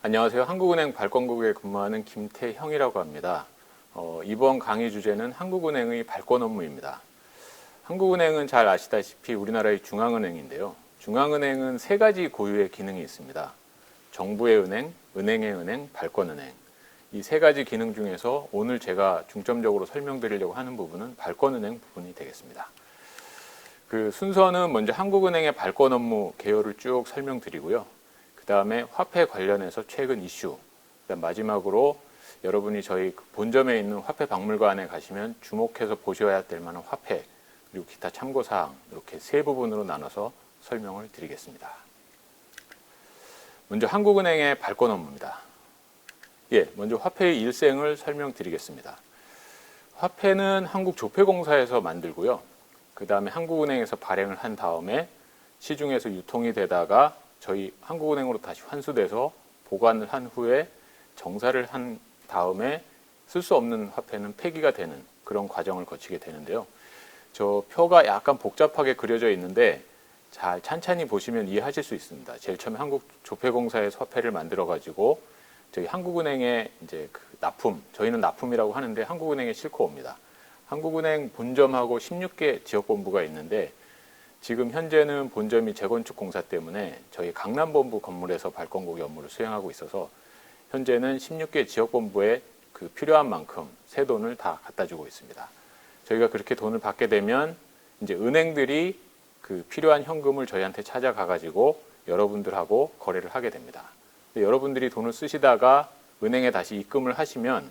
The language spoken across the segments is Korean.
안녕하세요. 한국은행 발권국에 근무하는 김태형이라고 합니다. 이번 강의 주제는 한국은행의 발권 업무입니다. 한국은행은 잘 아시다시피 우리나라의 중앙은행인데요. 중앙은행은 세 가지 고유의 기능이 있습니다. 정부의 은행, 은행의 은행, 발권은행. 이 세 가지 기능 중에서 오늘 제가 중점적으로 설명드리려고 하는 부분은 발권은행 부분이 되겠습니다. 그 순서는 먼저 한국은행의 발권 업무 개요를 쭉 설명드리고요. 그 다음에 화폐 관련해서 최근 이슈, 그다음 마지막으로 여러분이 저희 본점에 있는 화폐 박물관에 가시면 주목해서 보셔야 될 만한 화폐, 그리고 기타 참고사항, 이렇게 세 부분으로 나눠서 설명을 드리겠습니다. 먼저 한국은행의 발권 업무입니다. 먼저 화폐의 일생을 설명드리겠습니다. 화폐는 한국조폐공사에서 만들고요. 그 다음에 한국은행에서 발행을 한 다음에 시중에서 유통이 되다가 저희 한국은행으로 다시 환수돼서 보관을 한 후에 정사를 한 다음에 쓸 수 없는 화폐는 폐기가 되는 그런 과정을 거치게 되는데요. 저 표가 약간 복잡하게 그려져 있는데 잘 찬찬히 보시면 이해하실 수 있습니다. 제일 처음에 한국조폐공사에서 화폐를 만들어 가지고 저희 한국은행에 이제 그 납품, 저희는 납품이라고 하는데 한국은행에 싣고 옵니다. 한국은행 본점하고 16개 지역본부가 있는데 지금 현재는 본점이 재건축 공사 때문에 저희 강남본부 건물에서 발권국의 업무를 수행하고 있어서 현재는 16개 지역본부에 그 필요한 만큼 새 돈을 다 갖다 주고 있습니다. 저희가 그렇게 돈을 받게 되면 이제 은행들이 그 필요한 현금을 저희한테 찾아가 가지고 여러분들하고 거래를 하게 됩니다. 여러분들이 돈을 쓰시다가 은행에 다시 입금을 하시면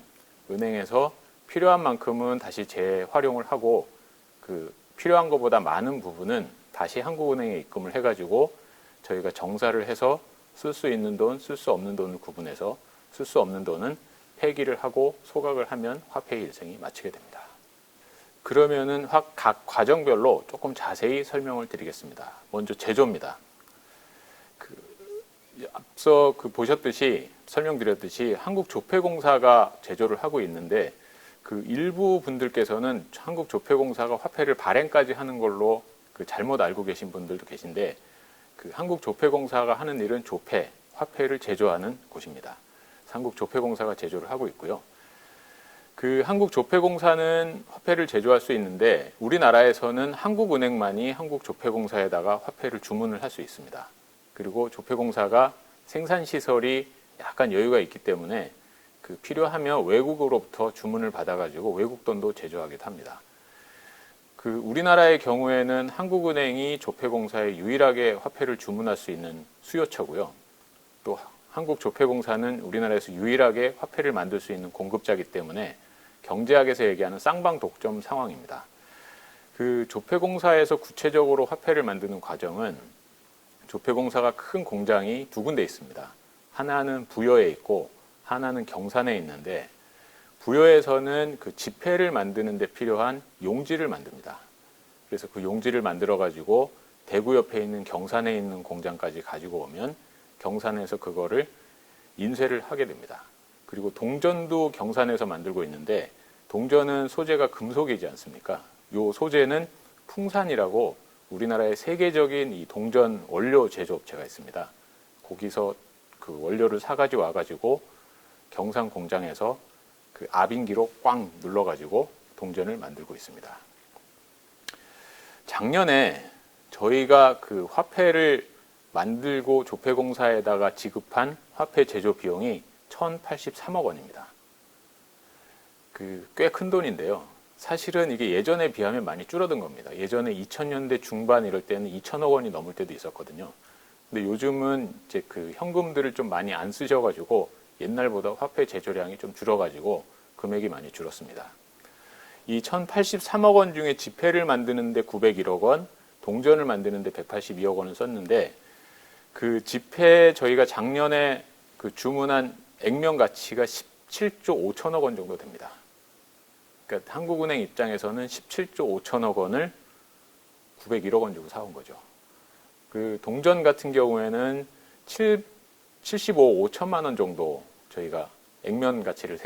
은행에서 필요한 만큼은 다시 재활용을 하고 그 필요한 것보다 많은 부분은 다시 한국은행에 입금을 해가지고 저희가 정사를 해서 쓸 수 있는 돈, 쓸 수 없는 돈을 구분해서 쓸 수 없는 돈은 폐기를 하고 소각을 하면 화폐의 일생이 마치게 됩니다. 그러면은 각 과정별로 조금 자세히 설명을 드리겠습니다. 먼저 제조입니다. 앞서 보셨듯이 설명드렸듯이 한국조폐공사가 제조를 하고 있는데 그 일부 분들께서는 한국조폐공사가 화폐를 발행까지 하는 걸로 그 잘못 알고 계신 분들도 계신데 그 한국조폐공사가 하는 일은 조폐, 화폐를 제조하는 곳입니다. 한국조폐공사가 제조를 하고 있고요. 그 한국조폐공사는 화폐를 제조할 수 있는데 우리나라에서는 한국은행만이 한국조폐공사에다가 화폐를 주문을 할 수 있습니다. 그리고 조폐공사가 생산시설이 약간 여유가 있기 때문에 그 필요하면 외국으로부터 주문을 받아가지고 외국 돈도 제조하기도 합니다. 그 우리나라의 경우에는 한국은행이 조폐공사에 유일하게 화폐를 주문할 수 있는 수요처고요. 또 한국조폐공사는 우리나라에서 유일하게 화폐를 만들 수 있는 공급자이기 때문에 경제학에서 얘기하는 쌍방 독점 상황입니다. 그 조폐공사에서 구체적으로 화폐를 만드는 과정은 조폐공사가 큰 공장이 두 군데 있습니다. 하나는 부여에 있고 하나는 경산에 있는데 부여에서는 그 지폐를 만드는 데 필요한 용지를 만듭니다. 그래서 그 용지를 만들어 가지고 대구 옆에 있는 경산에 있는 공장까지 가지고 오면 경산에서 그거를 인쇄를 하게 됩니다. 그리고 동전도 경산에서 만들고 있는데 동전은 소재가 금속이지 않습니까? 이 소재는 풍산이라고 우리나라의 세계적인 이 동전 원료 제조업체가 있습니다. 거기서 그 원료를 사가지고 와가지고 경산 공장에서 그 압인기로 꽝 눌러가지고 동전을 만들고 있습니다. 작년에 저희가 그 화폐를 만들고 조폐공사에다가 지급한 화폐 제조 비용이 1,083억 원입니다. 그 꽤 큰 돈인데요. 사실은 이게 예전에 비하면 많이 줄어든 겁니다. 예전에 2000년대 중반 이럴 때는 2천억 원이 넘을 때도 있었거든요. 근데 요즘은 이제 그 현금들을 좀 많이 안 쓰셔가지고 옛날보다 화폐 제조량이 좀 줄어가지고 금액이 많이 줄었습니다. 이 1,083억 원 중에 지폐를 만드는데 901억 원, 동전을 만드는데 182억 원을 썼는데 그 지폐 저희가 작년에 그 주문한 액면 가치가 17조 5천억 원 정도 됩니다. 그러니까 한국은행 입장에서는 17조 5천억 원을 901억 원 주고 사온 거죠. 그 동전 같은 경우에는 75억 5천만 원 정도 저희가 액면 가치를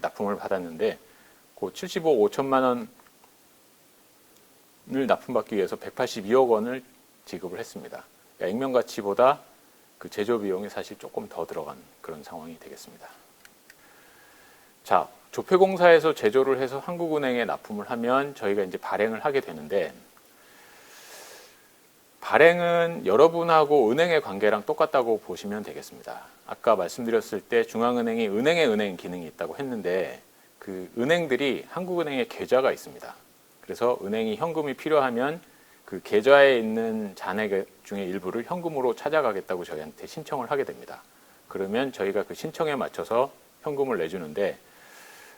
납품을 받았는데 그 75억 5천만 원을 납품받기 위해서 182억 원을 지급을 했습니다. 그러니까 액면 가치보다 그 제조 비용이 사실 조금 더 들어간 그런 상황이 되겠습니다. 자, 조폐공사에서 제조를 해서 한국은행에 납품을 하면 저희가 이제 발행을 하게 되는데, 발행은 여러분하고 은행의 관계랑 똑같다고 보시면 되겠습니다. 아까 말씀드렸을 때 중앙은행이 은행의 은행 기능이 있다고 했는데, 그 은행들이 한국은행에 계좌가 있습니다. 그래서 은행이 현금이 필요하면 그 계좌에 있는 잔액 중에 일부를 현금으로 찾아가겠다고 저희한테 신청을 하게 됩니다. 그러면 저희가 그 신청에 맞춰서 현금을 내주는데,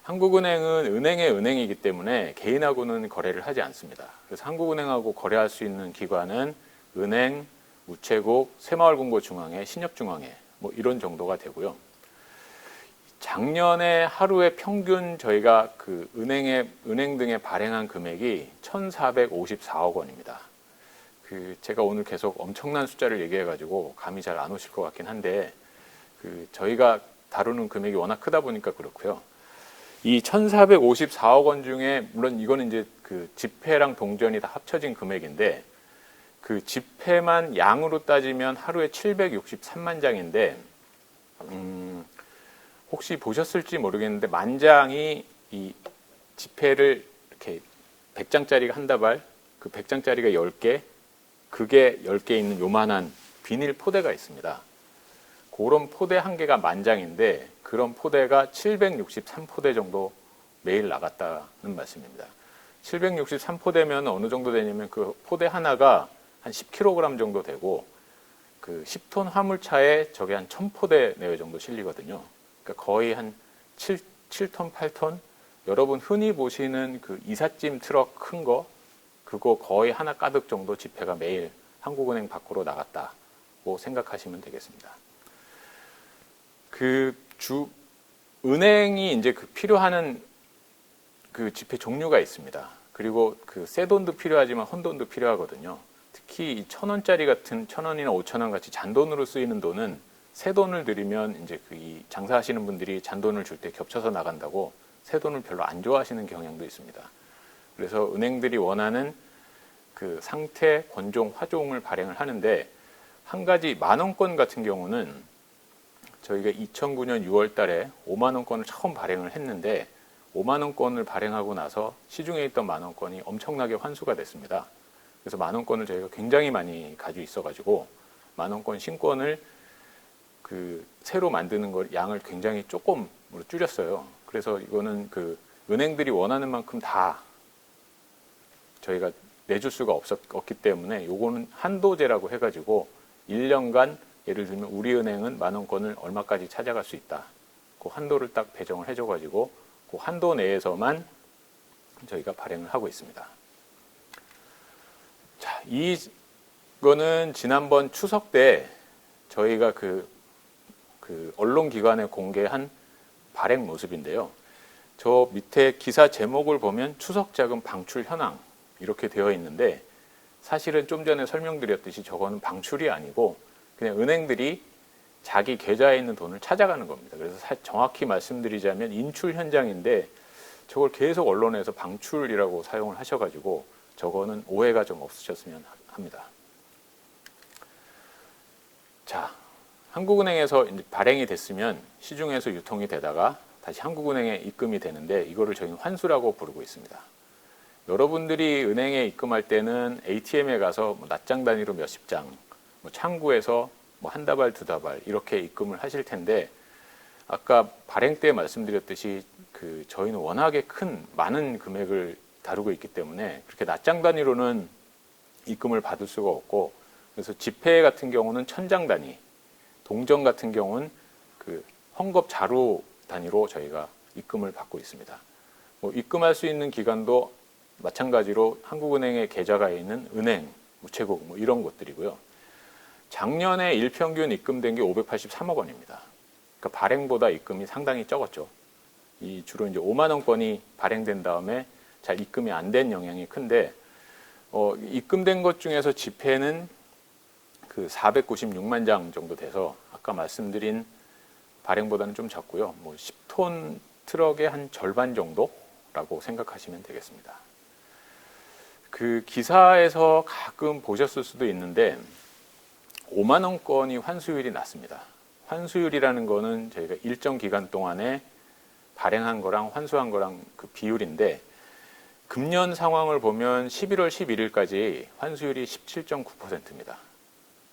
한국은행은 은행의 은행이기 때문에 개인하고는 거래를 하지 않습니다. 그래서 한국은행하고 거래할 수 있는 기관은 은행, 우체국, 새마을금고중앙회, 신협중앙회 뭐 이런 정도가 되고요. 작년에 하루에 평균 저희가 그 은행 등에 발행한 금액이 1,454억 원입니다. 그 제가 오늘 계속 엄청난 숫자를 얘기해가지고 감이 잘 안 오실 것 같긴 한데, 그 저희가 다루는 금액이 워낙 크다 보니까 그렇고요. 이 1,454억 원 중에 물론 이거는 이제 그 지폐랑 동전이 다 합쳐진 금액인데, 그 지폐만 양으로 따지면 하루에 763만 장인데, 혹시 보셨을지 모르겠는데 만 장이 이 지폐를 이렇게 100장짜리가 한 다발, 그 100장짜리가 10개, 그게 10개 있는 요만한 비닐 포대가 있습니다. 그런 포대 한 개가 만 장인데, 그런 포대가 763포대 정도 매일 나갔다는 말씀입니다. 763포대면 어느 정도 되냐면 그 포대 하나가 한 10kg 정도 되고, 그 10톤 화물차에 저게 한 1000포대 내외 정도 실리거든요. 그러니까 거의 한 7톤, 8톤? 여러분 흔히 보시는 그 이삿짐 트럭 큰 거, 그거 거의 하나 가득 정도 지폐가 매일 한국은행 밖으로 나갔다고 생각하시면 되겠습니다. 은행이 이제 그 필요한 그 지폐 종류가 있습니다. 그리고 그 새 돈도 필요하지만 헌돈도 필요하거든요. 특히 이 1,000원짜리 같은 1,000원이나 5,000원 같이 잔돈으로 쓰이는 돈은 새 돈을 들이면 이제 그 이 장사하시는 분들이 잔돈을 줄 때 겹쳐서 나간다고 새 돈을 별로 안 좋아하시는 경향도 있습니다. 그래서 은행들이 원하는 그 상태, 권종, 화종을 발행을 하는데, 한 가지 만원권 같은 경우는 저희가 2009년 6월 달에 5만원권을 처음 발행을 했는데, 5만원권을 발행하고 나서 시중에 있던 만원권이 엄청나게 환수가 됐습니다. 그래서 만원권을 저희가 굉장히 많이 가지고 있어가지고 만원권 신권을 그 새로 만드는 걸 양을 굉장히 조금으로 줄였어요. 그래서 이거는 그 은행들이 원하는 만큼 다 저희가 내줄 수가 없기 때문에 요거는 한도제라고 해가지고 1년간 예를 들면 우리은행은 만원권을 얼마까지 찾아갈 수 있다. 그 한도를 딱 배정을 해줘가지고 그 한도 내에서만 저희가 발행을 하고 있습니다. 자, 이거는 지난번 추석 때 저희가 그 언론기관에 공개한 발행 모습인데요. 저 밑에 기사 제목을 보면 추석자금 방출 현황 이렇게 되어 있는데, 사실은 좀 전에 설명드렸듯이 저거는 방출이 아니고 그냥 은행들이 자기 계좌에 있는 돈을 찾아가는 겁니다. 그래서 정확히 말씀드리자면 인출 현장인데, 저걸 계속 언론에서 방출이라고 사용을 하셔가지고 저거는 오해가 좀 없으셨으면 합니다. 자, 한국은행에서 이제 발행이 됐으면 시중에서 유통이 되다가 다시 한국은행에 입금이 되는데, 이거를 저희는 환수라고 부르고 있습니다. 여러분들이 은행에 입금할 때는 ATM에 가서 뭐 낱장 단위로 몇십 장, 뭐 창구에서 뭐 한 다발, 두 다발 이렇게 입금을 하실 텐데, 아까 발행 때 말씀드렸듯이 그 저희는 워낙에 많은 금액을 다루고 있기 때문에 그렇게 낱장 단위로는 입금을 받을 수가 없고, 그래서 지폐 같은 경우는 1000장 단위, 동전 같은 경우는 그 헝겊 자루 단위로 저희가 입금을 받고 있습니다. 뭐 입금할 수 있는 기관도 마찬가지로 한국은행에 계좌가 있는 은행, 우체국 뭐 이런 곳들이고요. 작년에 일평균 입금된 게 583억 원입니다. 그러니까 발행보다 입금이 상당히 적었죠. 주로 이제 5만 원권이 발행된 다음에 잘 입금이 안 된 영향이 큰데, 입금된 것 중에서 지폐는 그 496만 장 정도 돼서 아까 말씀드린 발행보다는 좀 작고요. 뭐 10톤 트럭의 한 절반 정도라고 생각하시면 되겠습니다. 그 기사에서 가끔 보셨을 수도 있는데, 5만 원권이 환수율이 낮습니다. 환수율이라는 거는 저희가 일정 기간 동안에 발행한 거랑 환수한 거랑 그 비율인데, 금년 상황을 보면 11월 11일까지 환수율이 17.9%입니다.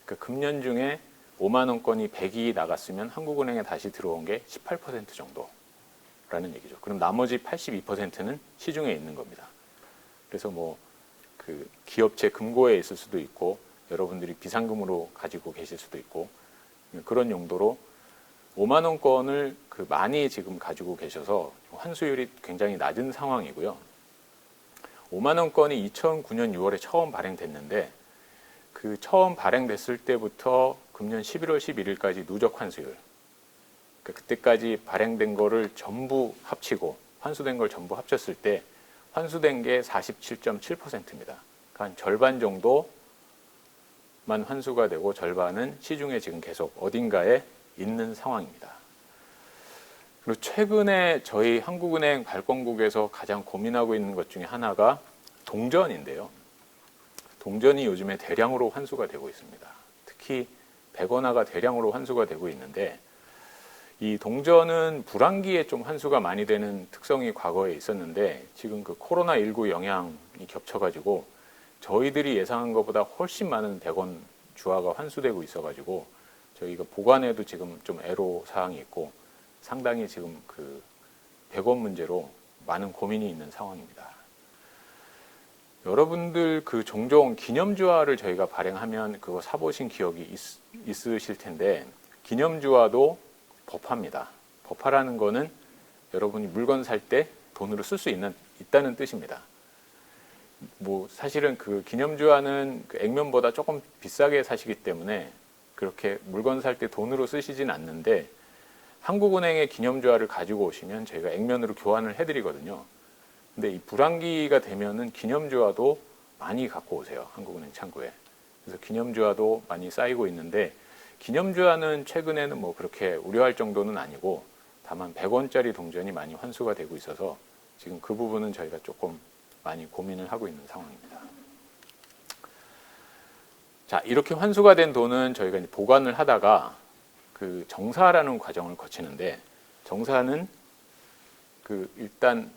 그러니까 금년 중에 5만 원권이 100이 나갔으면 한국은행에 다시 들어온 게 18% 정도라는 얘기죠. 그럼 나머지 82%는 시중에 있는 겁니다. 그래서 뭐 그 기업체 금고에 있을 수도 있고, 여러분들이 비상금으로 가지고 계실 수도 있고, 그런 용도로 5만 원권을 그 많이 지금 가지고 계셔서 환수율이 굉장히 낮은 상황이고요. 5만 원권이 2009년 6월에 처음 발행됐는데, 그 처음 발행됐을 때부터 금년 11월 11일까지 누적 환수율, 그러니까 그때까지 발행된 거를 전부 합치고 환수된 걸 전부 합쳤을 때 환수된 게 47.7%입니다. 그러니까 절반 정도만 환수가 되고 절반은 시중에 지금 계속 어딘가에 있는 상황입니다. 그리고 최근에 저희 한국은행 발권국에서 가장 고민하고 있는 것 중에 하나가 동전인데요. 동전이 요즘에 대량으로 환수가 되고 있습니다. 특히 100원화가 대량으로 환수가 되고 있는데, 이 동전은 불황기에 좀 환수가 많이 되는 특성이 과거에 있었는데, 지금 그 코로나19 영향이 겹쳐가지고 저희들이 예상한 것보다 훨씬 많은 100원 주화가 환수되고 있어가지고 저희가 보관에도 지금 좀 애로사항이 있고, 상당히 지금 그 100원 문제로 많은 고민이 있는 상황입니다. 여러분들 그 종종 기념주화를 저희가 발행하면 그거 사보신 기억이 있으실 텐데, 기념주화도 법화입니다. 법화라는 거는 여러분이 물건 살 때 돈으로 쓸 수 있다는 뜻입니다. 뭐 사실은 그 기념주화는 그 액면보다 조금 비싸게 사시기 때문에 그렇게 물건 살 때 돈으로 쓰시진 않는데, 한국은행의 기념주화를 가지고 오시면 저희가 액면으로 교환을 해드리거든요. 근데 이 불황기가 되면은 기념주화도 많이 갖고 오세요. 한국은행 창구에. 그래서 기념주화도 많이 쌓이고 있는데, 기념주화는 최근에는 뭐 그렇게 우려할 정도는 아니고, 다만 100원짜리 동전이 많이 환수가 되고 있어서 지금 그 부분은 저희가 조금 많이 고민을 하고 있는 상황입니다. 자, 이렇게 환수가 된 돈은 저희가 이제 보관을 하다가 그 정사라는 과정을 거치는데, 정사는 그 일단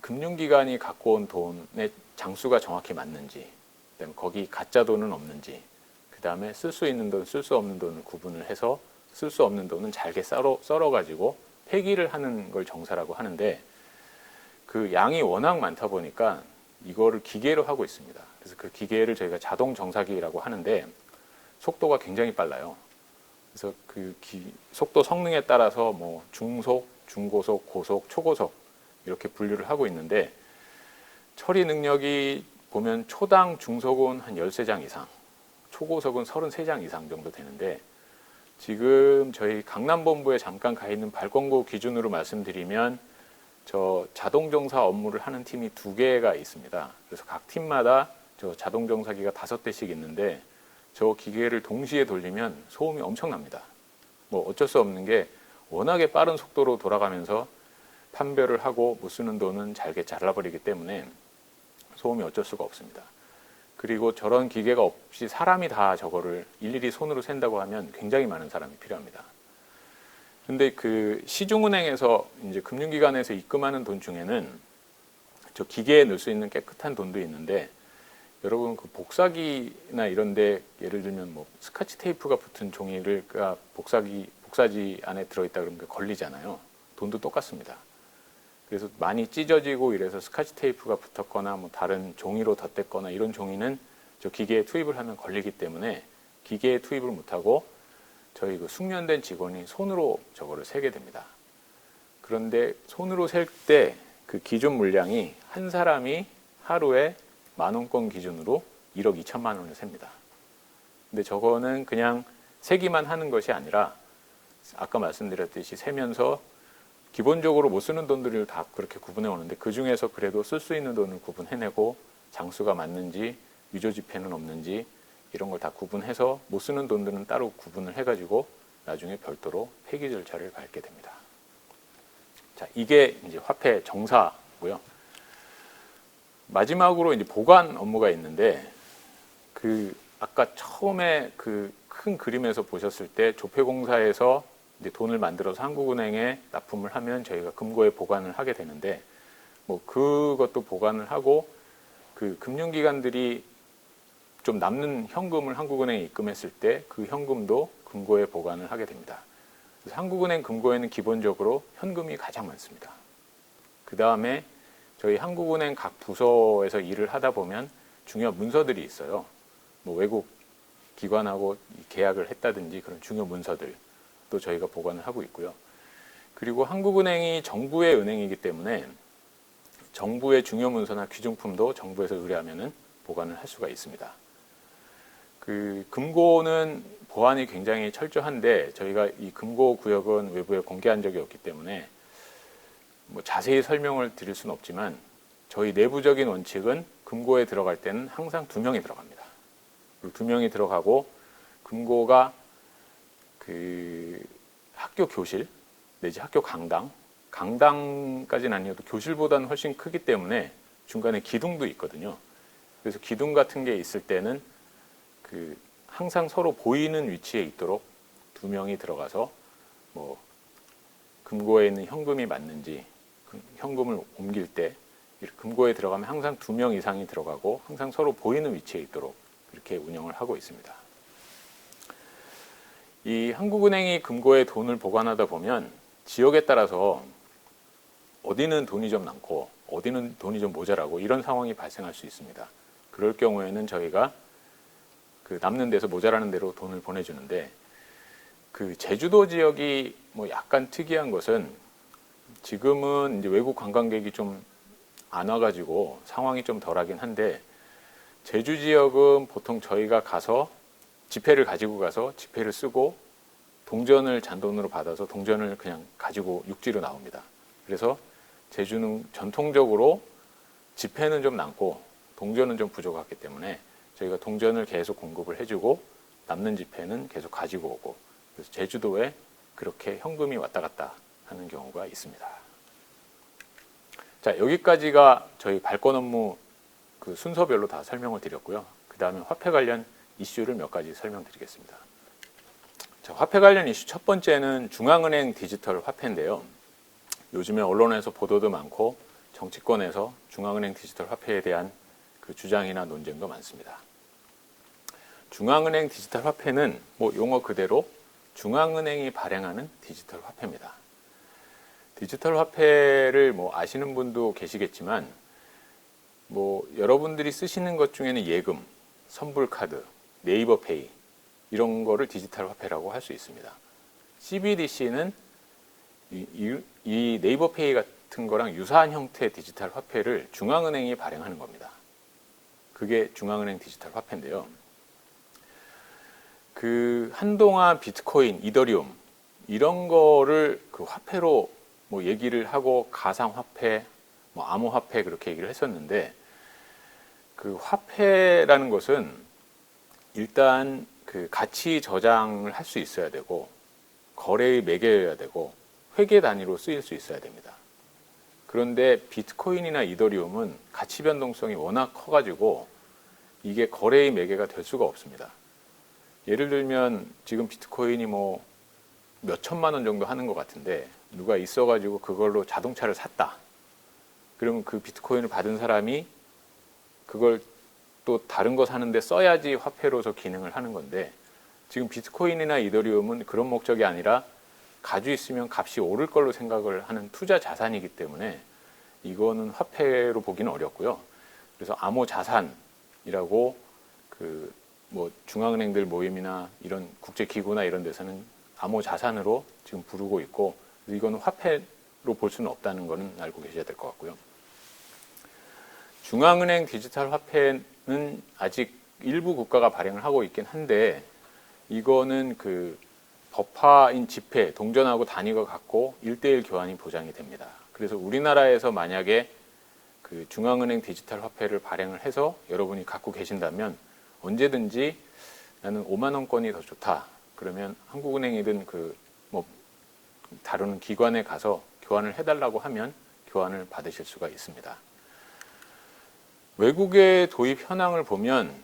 금융기관이 갖고 온 돈의 장수가 정확히 맞는지, 그다음에 거기 가짜 돈은 없는지, 그다음에 쓸 수 있는 돈, 쓸 수 없는 돈을 구분을 해서 쓸 수 없는 돈은 잘게 썰어가지고 폐기를 하는 걸 정사라고 하는데, 그 양이 워낙 많다 보니까 이거를 기계로 하고 있습니다. 그래서 그 기계를 저희가 자동 정사기라고 하는데, 속도가 굉장히 빨라요. 그래서 그 속도 성능에 따라서 뭐 중속, 중고속, 고속, 초고속 이렇게 분류를 하고 있는데, 처리 능력이 보면 초당 중속은 한 13장 이상, 초고속은 33장 이상 정도 되는데, 지금 저희 강남본부에 잠깐 가 있는 발권국 기준으로 말씀드리면 저 자동정사 업무를 하는 팀이 2개가 있습니다. 그래서 각 팀마다 저 자동정사기가 5대씩 있는데, 저 기계를 동시에 돌리면 소음이 엄청납니다. 뭐 어쩔 수 없는 게 워낙에 빠른 속도로 돌아가면서 판별을 하고 못 쓰는 돈은 잘게 잘라버리기 때문에 소음이 어쩔 수가 없습니다. 그리고 저런 기계가 없이 사람이 다 저거를 일일이 손으로 샌다고 하면 굉장히 많은 사람이 필요합니다. 근데 그 시중은행에서 이제 금융기관에서 입금하는 돈 중에는 저 기계에 넣을 수 있는 깨끗한 돈도 있는데, 여러분 그 복사기나 이런데 예를 들면 뭐 스카치 테이프가 붙은 종이를 복사지 안에 들어있다 그러면 걸리잖아요. 돈도 똑같습니다. 그래서 많이 찢어지고 이래서 스카치 테이프가 붙었거나 뭐 다른 종이로 덧댔거나 이런 종이는 저 기계에 투입을 하면 걸리기 때문에 기계에 투입을 못하고 저희 그 숙련된 직원이 손으로 저거를 세게 됩니다. 그런데 손으로 셀 때 그 기준 물량이 한 사람이 하루에 10,000원권 기준으로 1억 2천만 원을 셉니다. 근데 저거는 그냥 세기만 하는 것이 아니라 아까 말씀드렸듯이 세면서 기본적으로 못 쓰는 돈들을 다 그렇게 구분해 오는데, 그 중에서 그래도 쓸 수 있는 돈을 구분해내고 장수가 맞는지 위조지폐는 없는지 이런 걸 다 구분해서 못 쓰는 돈들은 따로 구분을 해가지고 나중에 별도로 폐기 절차를 밟게 됩니다. 자, 이게 이제 화폐 정사고요. 마지막으로 이제 보관 업무가 있는데, 그 아까 처음에 그 큰 그림에서 보셨을 때 조폐공사에서 이제 돈을 만들어서 한국은행에 납품을 하면 저희가 금고에 보관을 하게 되는데, 뭐 그것도 보관을 하고 그 금융기관들이 좀 남는 현금을 한국은행에 입금했을 때 그 현금도 금고에 보관을 하게 됩니다. 그래서 한국은행 금고에는 기본적으로 현금이 가장 많습니다. 그 다음에 저희 한국은행 각 부서에서 일을 하다 보면 중요한 문서들이 있어요. 뭐 외국 기관하고 계약을 했다든지 그런 중요 문서들 또 저희가 보관을 하고 있고요. 그리고 한국은행이 정부의 은행이기 때문에 정부의 중요 문서나 귀중품도 정부에서 의뢰하면은 보관을 할 수가 있습니다. 그 금고는 보안이 굉장히 철저한데 저희가 이 금고 구역은 외부에 공개한 적이 없기 때문에 뭐 자세히 설명을 드릴 수는 없지만 저희 내부적인 원칙은 금고에 들어갈 때는 항상 2명이 들어갑니다. 그리고 2명이 들어가고 금고가 그 학교 교실 내지 학교 강당까지는 아니어도 교실보다는 훨씬 크기 때문에 중간에 기둥도 있거든요. 그래서 기둥 같은 게 있을 때는 그 항상 서로 보이는 위치에 있도록 2명이 들어가서 뭐 금고에 있는 현금이 맞는지 현금을 옮길 때 금고에 들어가면 항상 2명 이상이 들어가고 항상 서로 보이는 위치에 있도록 이렇게 운영을 하고 있습니다. 이 한국은행이 금고에 돈을 보관하다 보면 지역에 따라서 어디는 돈이 좀 많고 어디는 돈이 좀 모자라고 이런 상황이 발생할 수 있습니다. 그럴 경우에는 저희가 그 남는 데서 모자라는 대로 돈을 보내주는데, 그 제주도 지역이 뭐 약간 특이한 것은 지금은 이제 외국 관광객이 좀 안 와가지고 상황이 좀 덜하긴 한데, 제주 지역은 보통 저희가 가서 지폐를 가지고 가서 지폐를 쓰고 동전을 잔돈으로 받아서 동전을 그냥 가지고 육지로 나옵니다. 그래서 제주는 전통적으로 지폐는 좀 남고 동전은 좀 부족하기 때문에 저희가 동전을 계속 공급을 해주고 남는 지폐는 계속 가지고 오고, 그래서 제주도에 그렇게 현금이 왔다 갔다 하는 경우가 있습니다. 자, 여기까지가 저희 발권 업무 그 순서별로 다 설명을 드렸고요. 그 다음에 화폐 관련 이슈를 몇 가지 설명드리겠습니다. 자, 화폐 관련 이슈 첫 번째는 중앙은행 디지털 화폐인데요. 요즘에 언론에서 보도도 많고 정치권에서 중앙은행 디지털 화폐에 대한 그 주장이나 논쟁도 많습니다. 중앙은행 디지털 화폐는 뭐 용어 그대로 중앙은행이 발행하는 디지털 화폐입니다. 디지털 화폐를 뭐 아시는 분도 계시겠지만 뭐 여러분들이 쓰시는 것 중에는 예금, 선불카드, 네이버페이 이런 거를 디지털 화폐라고 할 수 있습니다. CBDC는 이 네이버페이 같은 거랑 유사한 형태의 디지털 화폐를 중앙은행이 발행하는 겁니다. 그게 중앙은행 디지털 화폐인데요. 그 한동안 비트코인, 이더리움 이런 거를 그 화폐로 뭐 얘기를 하고 가상화폐, 뭐 암호화폐 그렇게 얘기를 했었는데, 그 화폐라는 것은 일단 그 가치 저장을 할 수 있어야 되고 거래의 매개여야 되고 회계 단위로 쓰일 수 있어야 됩니다. 그런데 비트코인이나 이더리움은 가치 변동성이 워낙 커가지고 이게 거래의 매개가 될 수가 없습니다. 예를 들면 지금 비트코인이 뭐 몇 천만 원 정도 하는 것 같은데 누가 있어가지고 그걸로 자동차를 샀다. 그러면 그 비트코인을 받은 사람이 그걸 또 다른 거 사는데 써야지 화폐로서 기능을 하는 건데, 지금 비트코인이나 이더리움은 그런 목적이 아니라 가지고 있으면 값이 오를 걸로 생각을 하는 투자 자산이기 때문에 이거는 화폐로 보기는 어렵고요. 그래서 암호 자산이라고 그 뭐 중앙은행들 모임이나 이런 국제기구나 이런 데서는 암호 자산으로 지금 부르고 있고, 이거는 화폐로 볼 수는 없다는 거는 알고 계셔야 될 것 같고요. 중앙은행 디지털 화폐는 아직 일부 국가가 발행을 하고 있긴 한데, 이거는 그 법화인 지폐, 동전하고 단위가 같고 1:1 교환이 보장이 됩니다. 그래서 우리나라에서 만약에 그 중앙은행 디지털 화폐를 발행을 해서 여러분이 갖고 계신다면 언제든지 나는 5만 원권이 더 좋다. 그러면 한국은행이든 그 뭐 다루는 기관에 가서 교환을 해달라고 하면 교환을 받으실 수가 있습니다. 외국의 도입 현황을 보면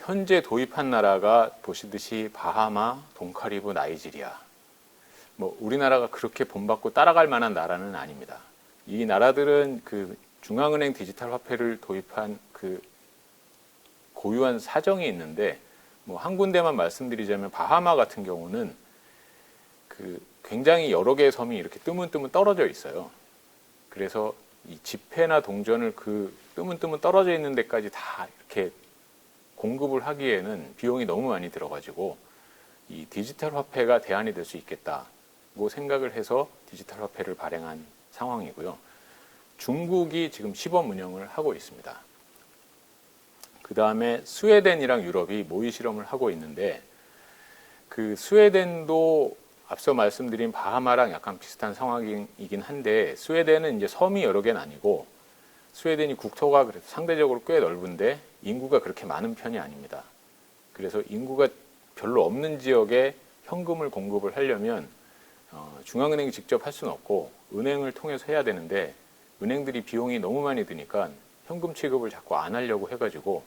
현재 도입한 나라가 보시듯이 바하마, 동카리브, 나이지리아. 뭐 우리나라가 그렇게 본받고 따라갈 만한 나라는 아닙니다. 이 나라들은 그 중앙은행 디지털 화폐를 도입한 그 고유한 사정이 있는데, 뭐 한 군데만 말씀드리자면 바하마 같은 경우는 그 굉장히 여러 개의 섬이 이렇게 뜨문뜨문 떨어져 있어요. 그래서 이 지폐나 동전을 그 뜨문뜨문 떨어져 있는 데까지 다 이렇게 공급을 하기에는 비용이 너무 많이 들어가지고 이 디지털 화폐가 대안이 될 수 있겠다고 생각을 해서 디지털 화폐를 발행한 상황이고요. 중국이 지금 시범 운영을 하고 있습니다. 그 다음에 스웨덴이랑 유럽이 모의 실험을 하고 있는데, 그 스웨덴도 앞서 말씀드린 바하마랑 약간 비슷한 상황이긴 한데, 스웨덴은 이제 섬이 여러 개는 아니고 스웨덴이 국토가 그래도 상대적으로 꽤 넓은데 인구가 그렇게 많은 편이 아닙니다. 그래서 인구가 별로 없는 지역에 현금을 공급을 하려면 중앙은행이 직접 할 수는 없고 은행을 통해서 해야 되는데, 은행들이 비용이 너무 많이 드니까 현금 취급을 자꾸 안 하려고 해가지고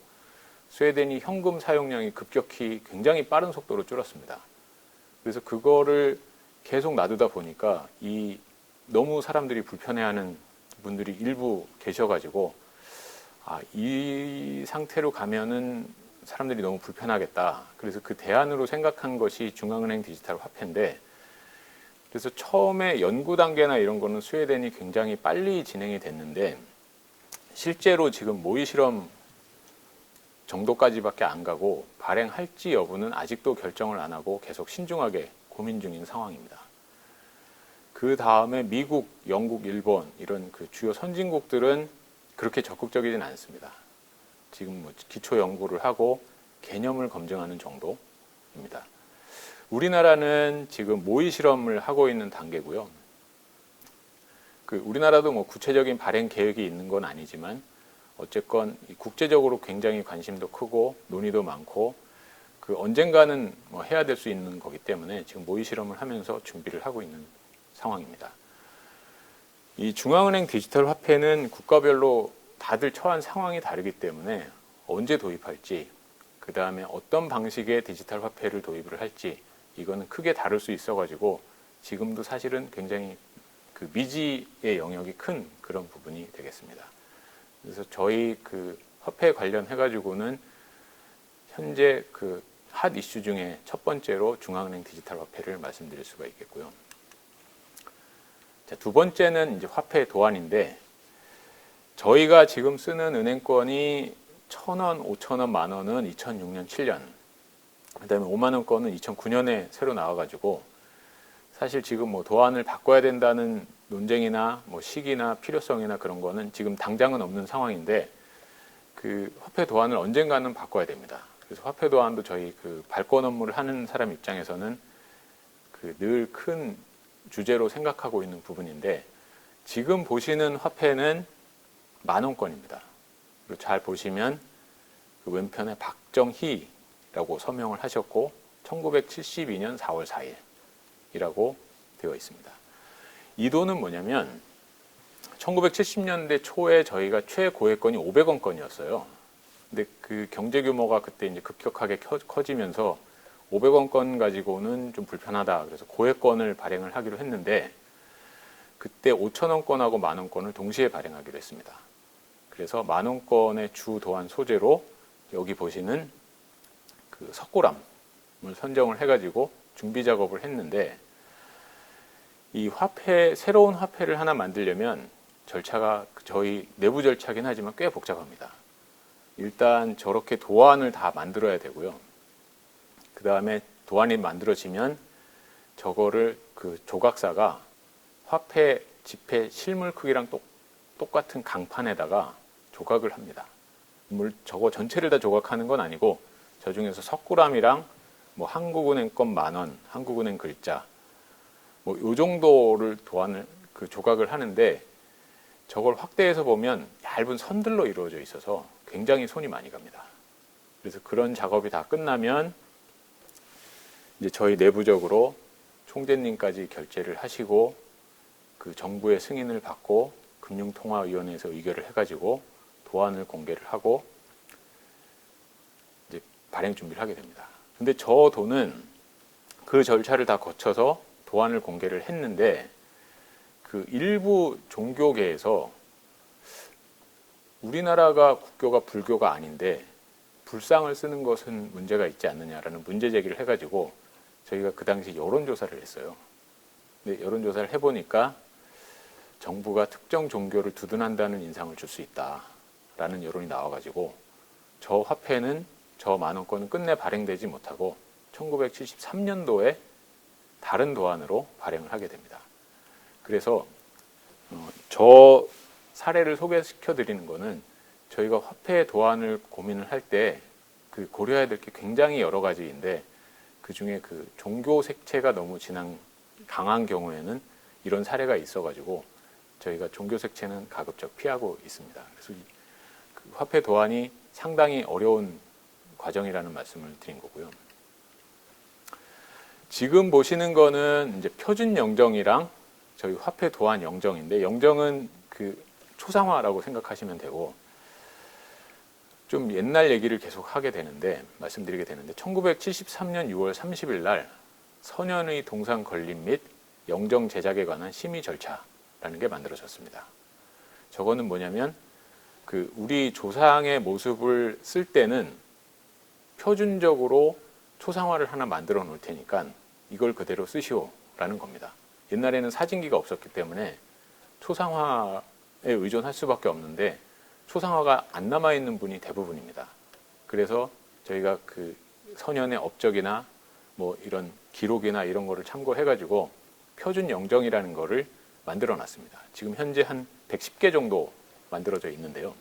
스웨덴이 현금 사용량이 급격히 굉장히 빠른 속도로 줄었습니다. 그래서 그거를 계속 놔두다 보니까 이 너무 사람들이 불편해하는 분들이 일부 계셔가지고, 이 상태로 가면은 사람들이 너무 불편하겠다. 그래서 그 대안으로 생각한 것이 중앙은행 디지털 화폐인데, 그래서 처음에 연구 단계나 이런 거는 스웨덴이 굉장히 빨리 진행이 됐는데, 실제로 지금 모의 실험 정도까지밖에 안 가고 발행할지 여부는 아직도 결정을 안 하고 계속 신중하게 고민 중인 상황입니다. 그 다음에 미국, 영국, 일본 이런 그 주요 선진국들은 그렇게 적극적이진 않습니다. 지금 뭐 기초 연구를 하고 개념을 검증하는 정도입니다. 우리나라는 지금 모의 실험을 하고 있는 단계고요. 우리나라도 뭐 구체적인 발행 계획이 있는 건 아니지만 어쨌건 국제적으로 굉장히 관심도 크고 논의도 많고 언젠가는 뭐 해야 될 수 있는 거기 때문에 지금 모의 실험을 하면서 준비를 하고 있는 상황입니다. 이 중앙은행 디지털 화폐는 국가별로 다들 처한 상황이 다르기 때문에 언제 도입할지, 그 다음에 어떤 방식의 디지털 화폐를 도입을 할지 이거는 크게 다를 수 있어가지고 지금도 사실은 굉장히 그 미지의 영역이 큰 그런 부분이 되겠습니다. 그래서 저희 그 화폐 관련해가지고는 현재 그 핫 이슈 중에 첫 번째로 중앙은행 디지털 화폐를 말씀드릴 수가 있겠고요. 자, 두 번째는 이제 화폐 도안인데, 저희가 지금 쓰는 은행권이 1,000원, 5,000원, 만원은 2006년, 7년, 그 다음에 5만원 권은 2009년에 새로 나와가지고 사실 지금 뭐 도안을 바꿔야 된다는 논쟁이나 뭐 시기나 필요성이나 그런 거는 지금 당장은 없는 상황인데, 그 화폐 도안을 언젠가는 바꿔야 됩니다. 그래서 화폐 도안도 저희 그 발권 업무를 하는 사람 입장에서는 그 늘 큰 주제로 생각하고 있는 부분인데, 지금 보시는 화폐는 만원권입니다. 그리고 잘 보시면 그 왼편에 박정희라고 서명을 하셨고 1972년 4월 4일이라고 되어 있습니다. 이 돈은 뭐냐면 1970년대 초에 저희가 최고액권이 500원권이었어요. 근데 그 경제 규모가 그때 이제 급격하게 커지면서 500원권 가지고는 좀 불편하다. 그래서 고액권을 발행을 하기로 했는데, 그때 5,000원권하고 만원권을 동시에 발행하기로 했습니다. 그래서 만원권의 주 도안 소재로 여기 보시는 그 석고람을 선정을 해가지고 준비 작업을 했는데, 이 화폐, 새로운 화폐를 하나 만들려면 절차가 저희 내부 절차긴 하지만 꽤 복잡합니다. 일단 저렇게 도안을 다 만들어야 되고요. 그 다음에 도안이 만들어지면 저거를 그 조각사가 화폐, 지폐, 실물 크기랑 똑같은 강판에다가 조각을 합니다. 저거 전체를 다 조각하는 건 아니고 저 중에서 석굴암이랑 뭐 한국은행권 만원, 한국은행 글자 뭐 요 정도를 도안을 그 조각을 하는데, 저걸 확대해서 보면 얇은 선들로 이루어져 있어서 굉장히 손이 많이 갑니다. 그래서 그런 작업이 다 끝나면 이제 저희 내부적으로 총재님까지 결재를 하시고 그 정부의 승인을 받고 금융통화위원회에서 의결을 해가지고 도안을 공개를 하고 이제 발행 준비를 하게 됩니다. 근데 저 돈은 그 절차를 다 거쳐서 도안을 공개를 했는데 그 일부 종교계에서 우리나라가 국교가 불교가 아닌데 불상을 쓰는 것은 문제가 있지 않느냐라는 문제 제기를 해가지고 저희가 그 당시 여론조사를 했어요. 근데 여론조사를 해보니까 정부가 특정 종교를 두둔한다는 인상을 줄 수 있다라는 여론이 나와가지고 저 화폐는 저 만원권은 끝내 발행되지 못하고 1973년도에 다른 도안으로 발행을 하게 됩니다. 그래서 저 사례를 소개시켜 드리는 거는 저희가 화폐 도안을 고민을 할 때 그 고려해야 될 게 굉장히 여러 가지인데 그 중에 그 종교 색채가 너무 강한 경우에는 이런 사례가 있어가지고 저희가 종교 색채는 가급적 피하고 있습니다. 그래서 그 화폐 도안이 상당히 어려운 과정이라는 말씀을 드린 거고요. 지금 보시는 거는 이제 표준 영정이랑 저희 화폐 도안 영정인데 영정은 그 초상화라고 생각하시면 되고 좀 옛날 얘기를 계속 하게 되는데 말씀드리게 되는데 1973년 6월 30일 날 선현의 동상 건립 및 영정 제작에 관한 심의 절차라는 게 만들어졌습니다. 저거는 뭐냐면 그 우리 조상의 모습을 쓸 때는 표준적으로 초상화를 하나 만들어 놓을 테니까 이걸 그대로 쓰시오라는 겁니다. 옛날에는 사진기가 없었기 때문에 초상화에 의존할 수밖에 없는데 초상화가 안 남아있는 분이 대부분입니다. 그래서 저희가 그 선현의 업적이나 뭐 이런 기록이나 이런 거를 참고해가지고 표준 영정이라는 거를 만들어 놨습니다. 지금 현재 한 110개 정도 만들어져 있는데요.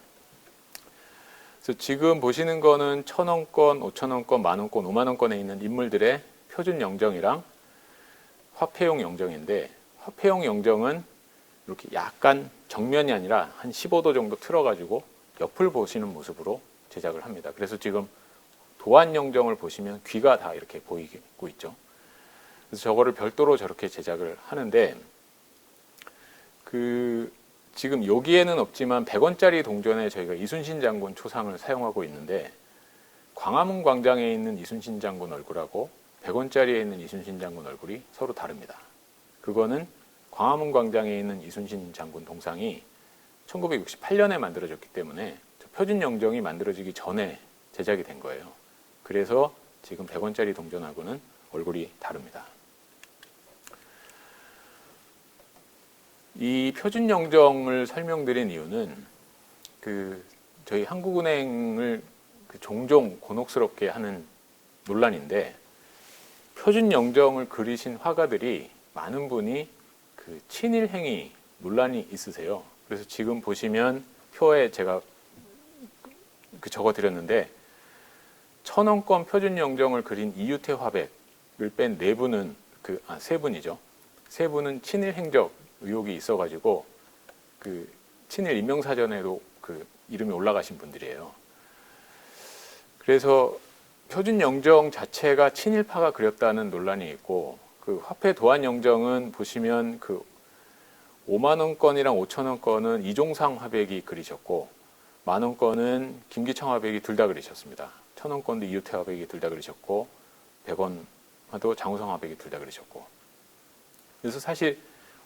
그래서 지금 보시는 거는 1,000원권, 5,000원권, 만원권, 5만원권에 있는 인물들의 표준 영정이랑 화폐용 영정인데 화폐용 영정은 이렇게 약간 정면이 아니라 한 15도 정도 틀어가지고 옆을 보시는 모습으로 제작을 합니다. 그래서 지금 도안 영정을 보시면 귀가 다 이렇게 보이고 있죠. 그래서 저거를 별도로 저렇게 제작을 하는데 그 지금 여기에는 없지만 100원짜리 동전에 저희가 이순신 장군 초상을 사용하고 있는데 광화문 광장에 있는 이순신 장군 얼굴하고 100원짜리에 있는 이순신 장군 얼굴이 서로 다릅니다. 그거는 광화문 광장에 있는 이순신 장군 동상이 1968년에 만들어졌기 때문에 표준 영정이 만들어지기 전에 제작이 된 거예요. 그래서 지금 100원짜리 동전하고는 얼굴이 다릅니다. 이 표준 영정을 설명드린 이유는 그 저희 한국은행을 종종 곤혹스럽게 하는 논란인데 표준 영정을 그리신 화가들이 많은 분이 그 친일행위 논란이 있으세요. 그래서 지금 보시면 표에 제가 적어 드렸는데 1,000원권 표준 영정을 그린 이유태 화백을 뺀 네 분은 세 분이죠. 세 분은 친일 행적 의혹이 있어가지고 그 친일 인명사전에도 그 이름이 올라가신 분들이에요. 그래서 표준 영정 자체가 친일파가 그렸다는 논란이 있고 그 화폐 도안 영정은 보시면 그 5만원권이랑 5천원권은 이종상 화백이 그리셨고 만원권은 김기청 화백이 둘 다 그리셨습니다. 1,000원권도 이유태 화백이 둘 다 그리셨고 100원도 장우성 화백이 둘 다 그리셨고 그래서 사실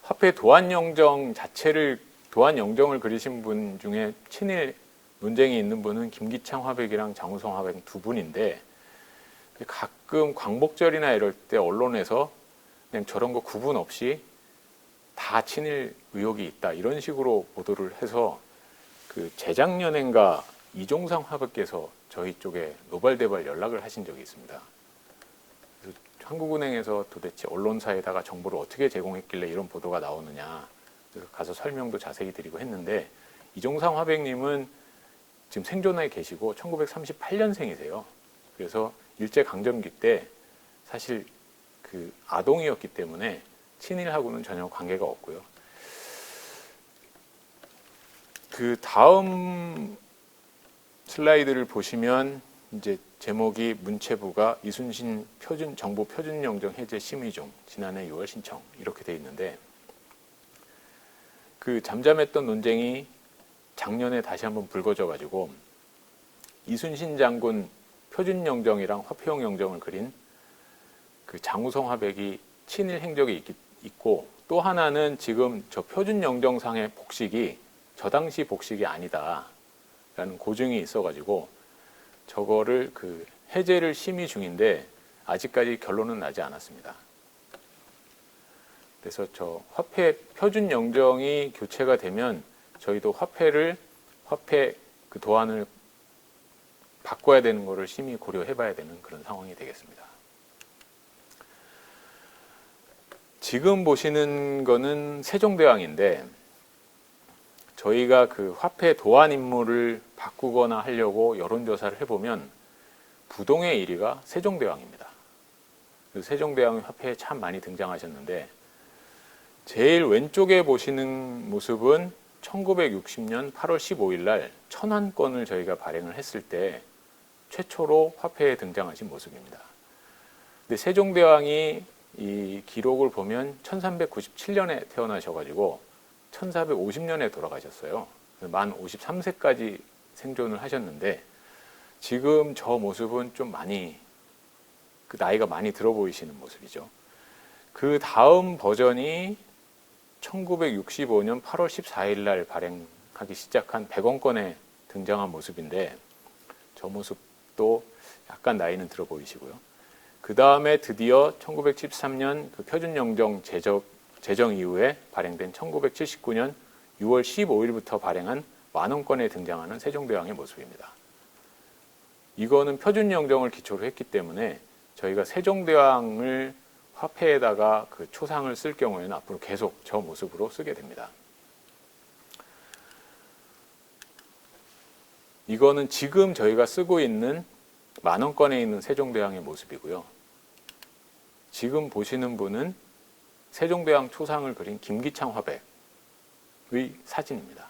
화폐 도안 영정 자체를 도안 영정을 그리신 분 중에 친일 논쟁이 있는 분은 김기창 화백이랑 장우성 화백 두 분인데 가끔 광복절이나 이럴 때 언론에서 그냥 저런 거 구분 없이 다 친일 의혹이 있다 이런 식으로 보도를 해서 그 재작년엔가 이종상 화백께서 저희 쪽에 노발대발 연락을 하신 적이 있습니다. 그래서 한국은행에서 도대체 언론사에다가 정보를 어떻게 제공했길래 이런 보도가 나오느냐 그래서 가서 설명도 자세히 드리고 했는데 이종상 화백님은 지금 생존해 계시고 1938년생이세요. 그래서 일제강점기 때 사실 그 아동이었기 때문에 친일하고는 전혀 관계가 없고요. 그 다음 슬라이드를 보시면 이제 제목이 문체부가 이순신 정부 표준영정 해제 심의 중 지난해 6월 신청 이렇게 돼 있는데 그 잠잠했던 논쟁이 작년에 다시 한번 불거져 가지고 이순신 장군 표준 영정이랑 화폐용 영정을 그린 그 장우성 화백이 친일 행적이 있고, 또 하나는 지금 저 표준 영정상의 복식이 저 당시 복식이 아니다라는 고증이 있어가지고 저거를 그 해제를 심의 중인데 아직까지 결론은 나지 않았습니다. 그래서 저 화폐 표준 영정이 교체가 되면 저희도 화폐 그 도안을 바꿔야 되는 거를 심히 고려해봐야 되는 그런 상황이 되겠습니다. 지금 보시는 거는 세종대왕인데, 저희가 그 화폐 도안 임무를 바꾸거나 하려고 여론조사를 해보면 부동의 1위가 세종대왕입니다. 세종대왕이 화폐에 참 많이 등장하셨는데, 제일 왼쪽에 보시는 모습은 1960년 8월 15일 날 1000원권을 저희가 발행을 했을 때 최초로 화폐에 등장하신 모습입니다. 근데 세종대왕이 이 기록을 보면 1397년에 태어나셔가지고 1450년에 돌아가셨어요. 만 53세까지 생존을 하셨는데, 지금 저 모습은 좀 많이 그 나이가 많이 들어 보이시는 모습이죠. 그 다음 버전이 1965년 8월 14일 날 발행하기 시작한 100원권에 등장한 모습인데, 저 모습도 약간 나이는 들어 보이시고요. 그 다음에 드디어 1973년 그 표준영정 제정 이후에 발행된 1979년 6월 15일부터 발행한 만원권에 등장하는 세종대왕의 모습입니다. 이거는 표준영정을 기초로 했기 때문에 저희가 세종대왕을 화폐에다가 그 초상을 쓸 경우에는 앞으로 계속 저 모습으로 쓰게 됩니다. 이거는 지금 저희가 쓰고 있는 만원권에 있는 세종대왕의 모습이고요. 지금 보시는 분은 세종대왕 초상을 그린 김기창 화백의 사진입니다.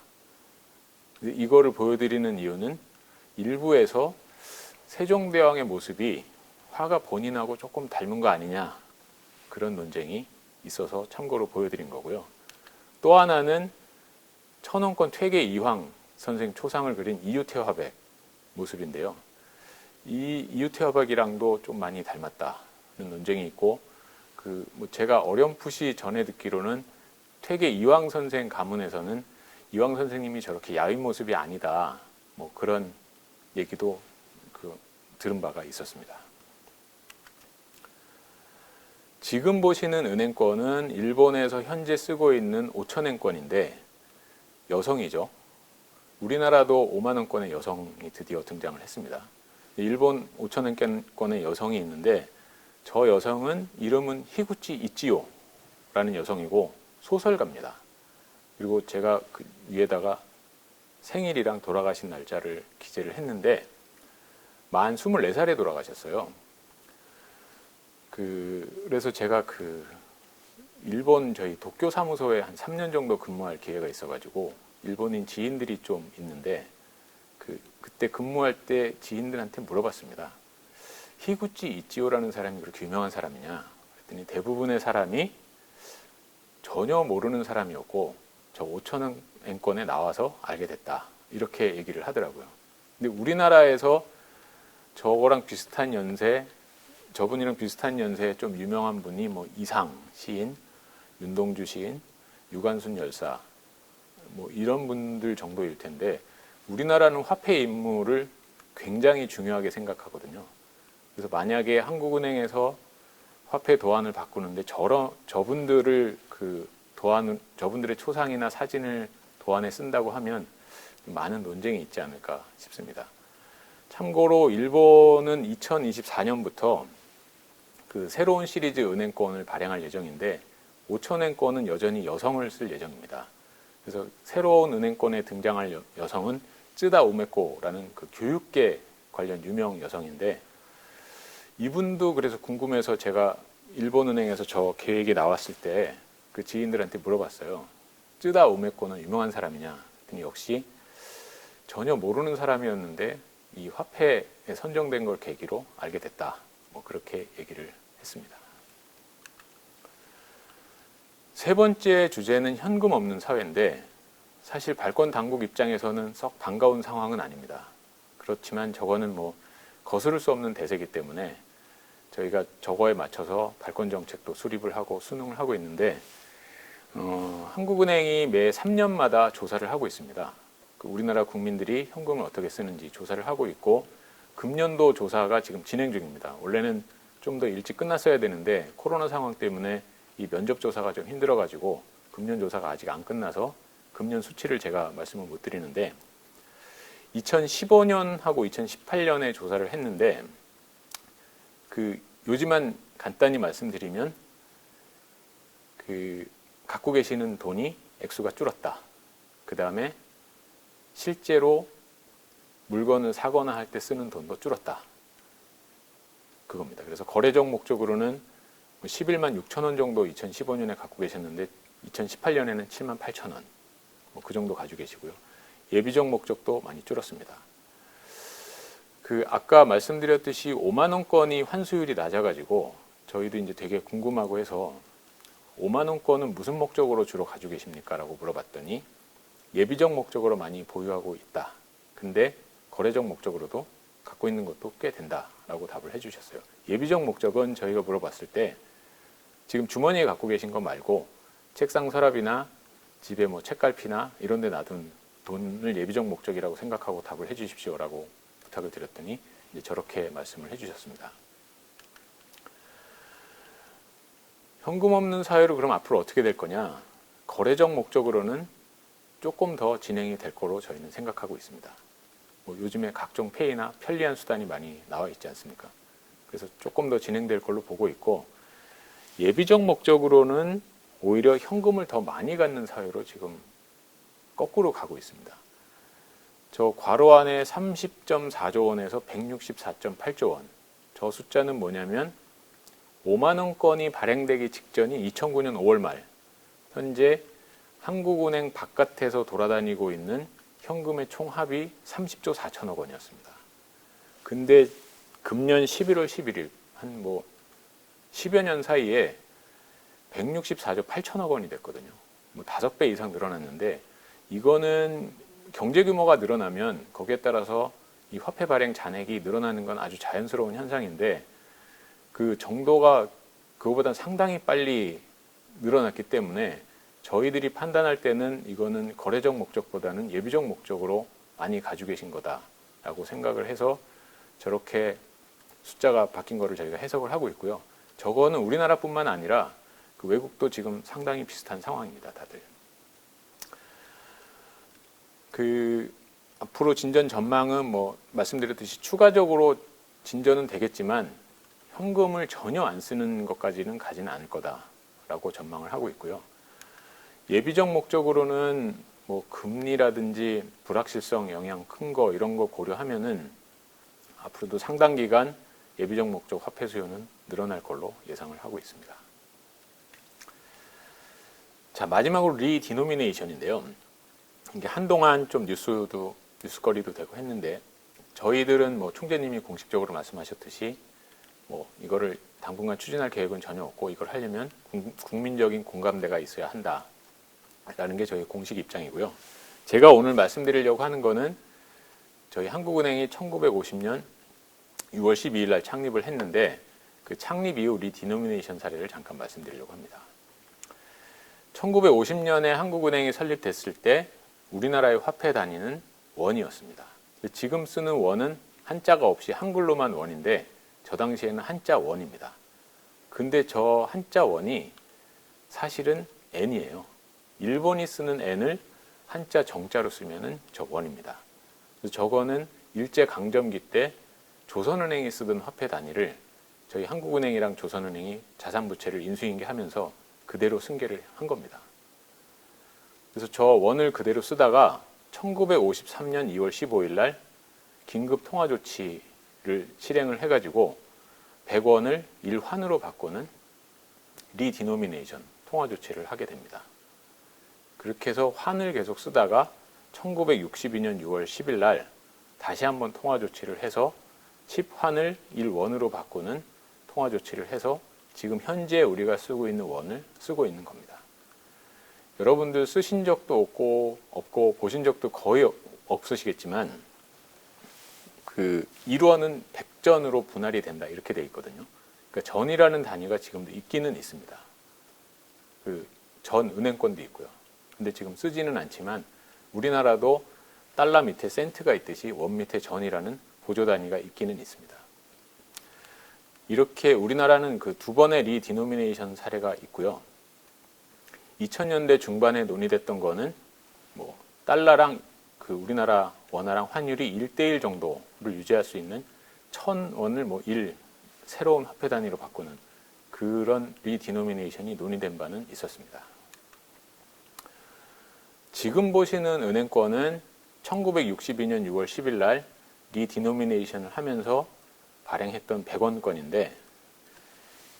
이거를 보여드리는 이유는 일부에서 세종대왕의 모습이 화가 본인하고 조금 닮은 거 아니냐, 그런 논쟁이 있어서 참고로 보여드린 거고요. 또 하나는 1000원권 퇴계 이황 선생 초상을 그린 이유태 화백 모습인데요. 이 이유태 화백이랑도 좀 많이 닮았다는 논쟁이 있고, 뭐 제가 어렴풋이 전에 듣기로는 퇴계 이황 선생 가문에서는 이황 선생님이 저렇게 야윈 모습이 아니다, 뭐 그런 얘기도 들은 바가 있었습니다. 지금 보시는 은행권은 일본에서 현재 쓰고 있는 5,000엔권인데 여성이죠. 우리나라도 5만원권의 여성이 드디어 등장을 했습니다. 일본 5,000엔권의 여성이 있는데, 저 여성은 이름은 히구치 이치요라는 여성이고 소설가입니다. 그리고 제가 그 위에다가 생일이랑 돌아가신 날짜를 기재를 했는데 만 24살에 돌아가셨어요. 그래서 제가 일본 저희 도쿄 사무소에 한 3년 정도 근무할 기회가 있어가지고 일본인 지인들이 좀 있는데, 그때 근무할 때 지인들한테 물어봤습니다. 히구치 이치오라는 사람이 그렇게 유명한 사람이냐? 그랬더니 대부분의 사람이 전혀 모르는 사람이었고, 저 5,000엔권에 나와서 알게 됐다, 이렇게 얘기를 하더라고요. 근데 우리나라에서 저거랑 비슷한 연세, 저분이랑 비슷한 연세에 좀 유명한 분이 뭐 이상 시인, 윤동주 시인, 유관순 열사, 뭐 이런 분들 정도일 텐데, 우리나라는 화폐 임무를 굉장히 중요하게 생각하거든요. 그래서 만약에 한국은행에서 화폐 도안을 바꾸는데 저분들을 저분들의 초상이나 사진을 도안에 쓴다고 하면 많은 논쟁이 있지 않을까 싶습니다. 참고로 일본은 2024년부터 새로운 시리즈 은행권을 발행할 예정인데 5,000엔권은 여전히 여성을 쓸 예정입니다. 그래서 새로운 은행권에 등장할 여성은 쯔다 우메코라는 교육계 관련 유명 여성인데, 이분도 그래서 궁금해서 제가 일본은행에서 저 계획이 나왔을 때 그 지인들한테 물어봤어요. 쯔다 우메코는 유명한 사람이냐? 그랬더니 역시 전혀 모르는 사람이었는데 이 화폐에 선정된 걸 계기로 알게 됐다, 뭐 그렇게 얘기를 했습니다. 세 번째 주제는 현금 없는 사회인데, 사실 발권 당국 입장에서는 썩 반가운 상황은 아닙니다. 그렇지만 저거는 뭐 거스를 수 없는 대세이기 때문에 저희가 저거에 맞춰서 발권 정책도 수립을 하고 수능을 하고 있는데 한국은행이 매 3년마다 조사를 하고 있습니다. 우리나라 국민들이 현금을 어떻게 쓰는지 조사를 하고 있고 금년도 조사가 지금 진행 중입니다. 원래는 좀 더 일찍 끝났어야 되는데 코로나 상황 때문에 이 면접 조사가 좀 힘들어가지고 금년 조사가 아직 안 끝나서 금년 수치를 제가 말씀을 못 드리는데 2015년하고 2018년에 조사를 했는데 요지만 간단히 말씀드리면 갖고 계시는 돈이 액수가 줄었다. 그 다음에 실제로 물건을 사거나 할 때 쓰는 돈도 줄었다. 그겁니다. 그래서 거래적 목적으로는 11만 6천 원 정도 2015년에 갖고 계셨는데 2018년에는 7만 8천 원. 그 정도 가지고 계시고요. 예비적 목적도 많이 줄었습니다. 아까 말씀드렸듯이 5만 원권이 환수율이 낮아가지고 저희도 이제 되게 궁금하고 해서 5만 원권은 무슨 목적으로 주로 가지고 계십니까? 라고 물어봤더니 예비적 목적으로 많이 보유하고 있다. 근데 거래적 목적으로도 갖고 있는 것도 꽤 된다라고 답을 해주셨어요. 예비적 목적은 저희가 물어봤을 때 지금 주머니에 갖고 계신 거 말고 책상 서랍이나 집에 책갈피나 이런 데 놔둔 돈을 예비적 목적이라고 생각하고 답을 해주십시오라고 부탁을 드렸더니 이제 저렇게 말씀을 해주셨습니다. 현금 없는 사회로 그럼 앞으로 어떻게 될 거냐? 거래적 목적으로는 조금 더 진행이 될 거로 저희는 생각하고 있습니다. 요즘에 각종 페이나 편리한 수단이 많이 나와 있지 않습니까? 그래서 조금 더 진행될 걸로 보고 있고 예비적 목적으로는 오히려 현금을 더 많이 갖는 사회로 지금 거꾸로 가고 있습니다. 저 괄호 안에 30.4조 원에서 164.8조 원. 저 숫자는 뭐냐면 5만 원권이 발행되기 직전이 2009년 5월 말 현재 한국은행 바깥에서 돌아다니고 있는 현금의 총합이 30조 4천억 원이었습니다. 근데 금년 11월 11일 한 10여 년 사이에 164조 8천억 원이 됐거든요. 5배 이상 늘어났는데 이거는 경제 규모가 늘어나면 거기에 따라서 이 화폐 발행 잔액이 늘어나는 건 아주 자연스러운 현상인데 그 정도가 그거보다 상당히 빨리 늘어났기 때문에 저희들이 판단할 때는 이거는 거래적 목적보다는 예비적 목적으로 많이 가지고 계신 거다라고 생각을 해서 저렇게 숫자가 바뀐 거를 저희가 해석을 하고 있고요. 저거는 우리나라뿐만 아니라 외국도 지금 상당히 비슷한 상황입니다, 다들. 앞으로 진전 전망은 말씀드렸듯이 추가적으로 진전은 되겠지만 현금을 전혀 안 쓰는 것까지는 가지는 않을 거다라고 전망을 하고 있고요. 예비적 목적으로는 금리라든지 불확실성 영향 큰 거 이런 거 고려하면은 앞으로도 상당 기간 예비적 목적 화폐 수요는 늘어날 걸로 예상을 하고 있습니다. 자, 마지막으로 리디노미네이션인데요. 이게 한동안 좀 뉴스거리도 되고 했는데 저희들은 총재님이 공식적으로 말씀하셨듯이 이거를 당분간 추진할 계획은 전혀 없고 이걸 하려면 국민적인 공감대가 있어야 한다라는 게 저희 공식 입장이고요. 제가 오늘 말씀드리려고 하는 거는 저희 한국은행이 1950년 6월 12일 날 창립을 했는데 그 창립 이후 리디노미네이션 사례를 잠깐 말씀드리려고 합니다. 1950년에 한국은행이 설립됐을 때 우리나라의 화폐 단위는 원이었습니다. 지금 쓰는 원은 한자가 없이 한글로만 원인데 저 당시에는 한자 원입니다. 근데 저 한자 원이 사실은 N이에요. 일본이 쓰는 N을 한자 정자로 쓰면은 저 원입니다. 그래서 저거는 일제강점기 때 조선은행이 쓰던 화폐 단위를 저희 한국은행이랑 조선은행이 자산부채를 인수인계하면서 그대로 승계를 한 겁니다. 그래서 저 원을 그대로 쓰다가 1953년 2월 15일 날 긴급 통화 조치를 실행을 해가지고 100원을 1환으로 바꾸는 리디노미네이션 통화 조치를 하게 됩니다. 그렇게 해서 환을 계속 쓰다가 1962년 6월 10일 날 다시 한번 통화 조치를 해서 10환을 1원으로 바꾸는 통화 조치를 해서 지금 현재 우리가 쓰고 있는 원을 쓰고 있는 겁니다. 여러분들 쓰신 적도 없고 보신 적도 거의 없으시겠지만 그 1원은 100전으로 분할이 된다 이렇게 돼 있거든요. 그러니까 전이라는 단위가 지금도 있기는 있습니다. 그 전 은행권도 있고요. 근데 지금 쓰지는 않지만 우리나라도 달러 밑에 센트가 있듯이 원 밑에 전이라는 보조 단위가 있기는 있습니다. 이렇게 우리나라는 그 두 번의 리디노미네이션 사례가 있고요. 2000년대 중반에 논의됐던 거는 뭐 달러랑 그 우리나라 원화랑 환율이 1대1 정도를 유지할 수 있는 1000원을 뭐 1 새로운 화폐 단위로 바꾸는 그런 리디노미네이션이 논의된 바는 있었습니다. 지금 보시는 은행권은 1962년 6월 10일 날 리디노미네이션을 하면서 발행했던 100원권인데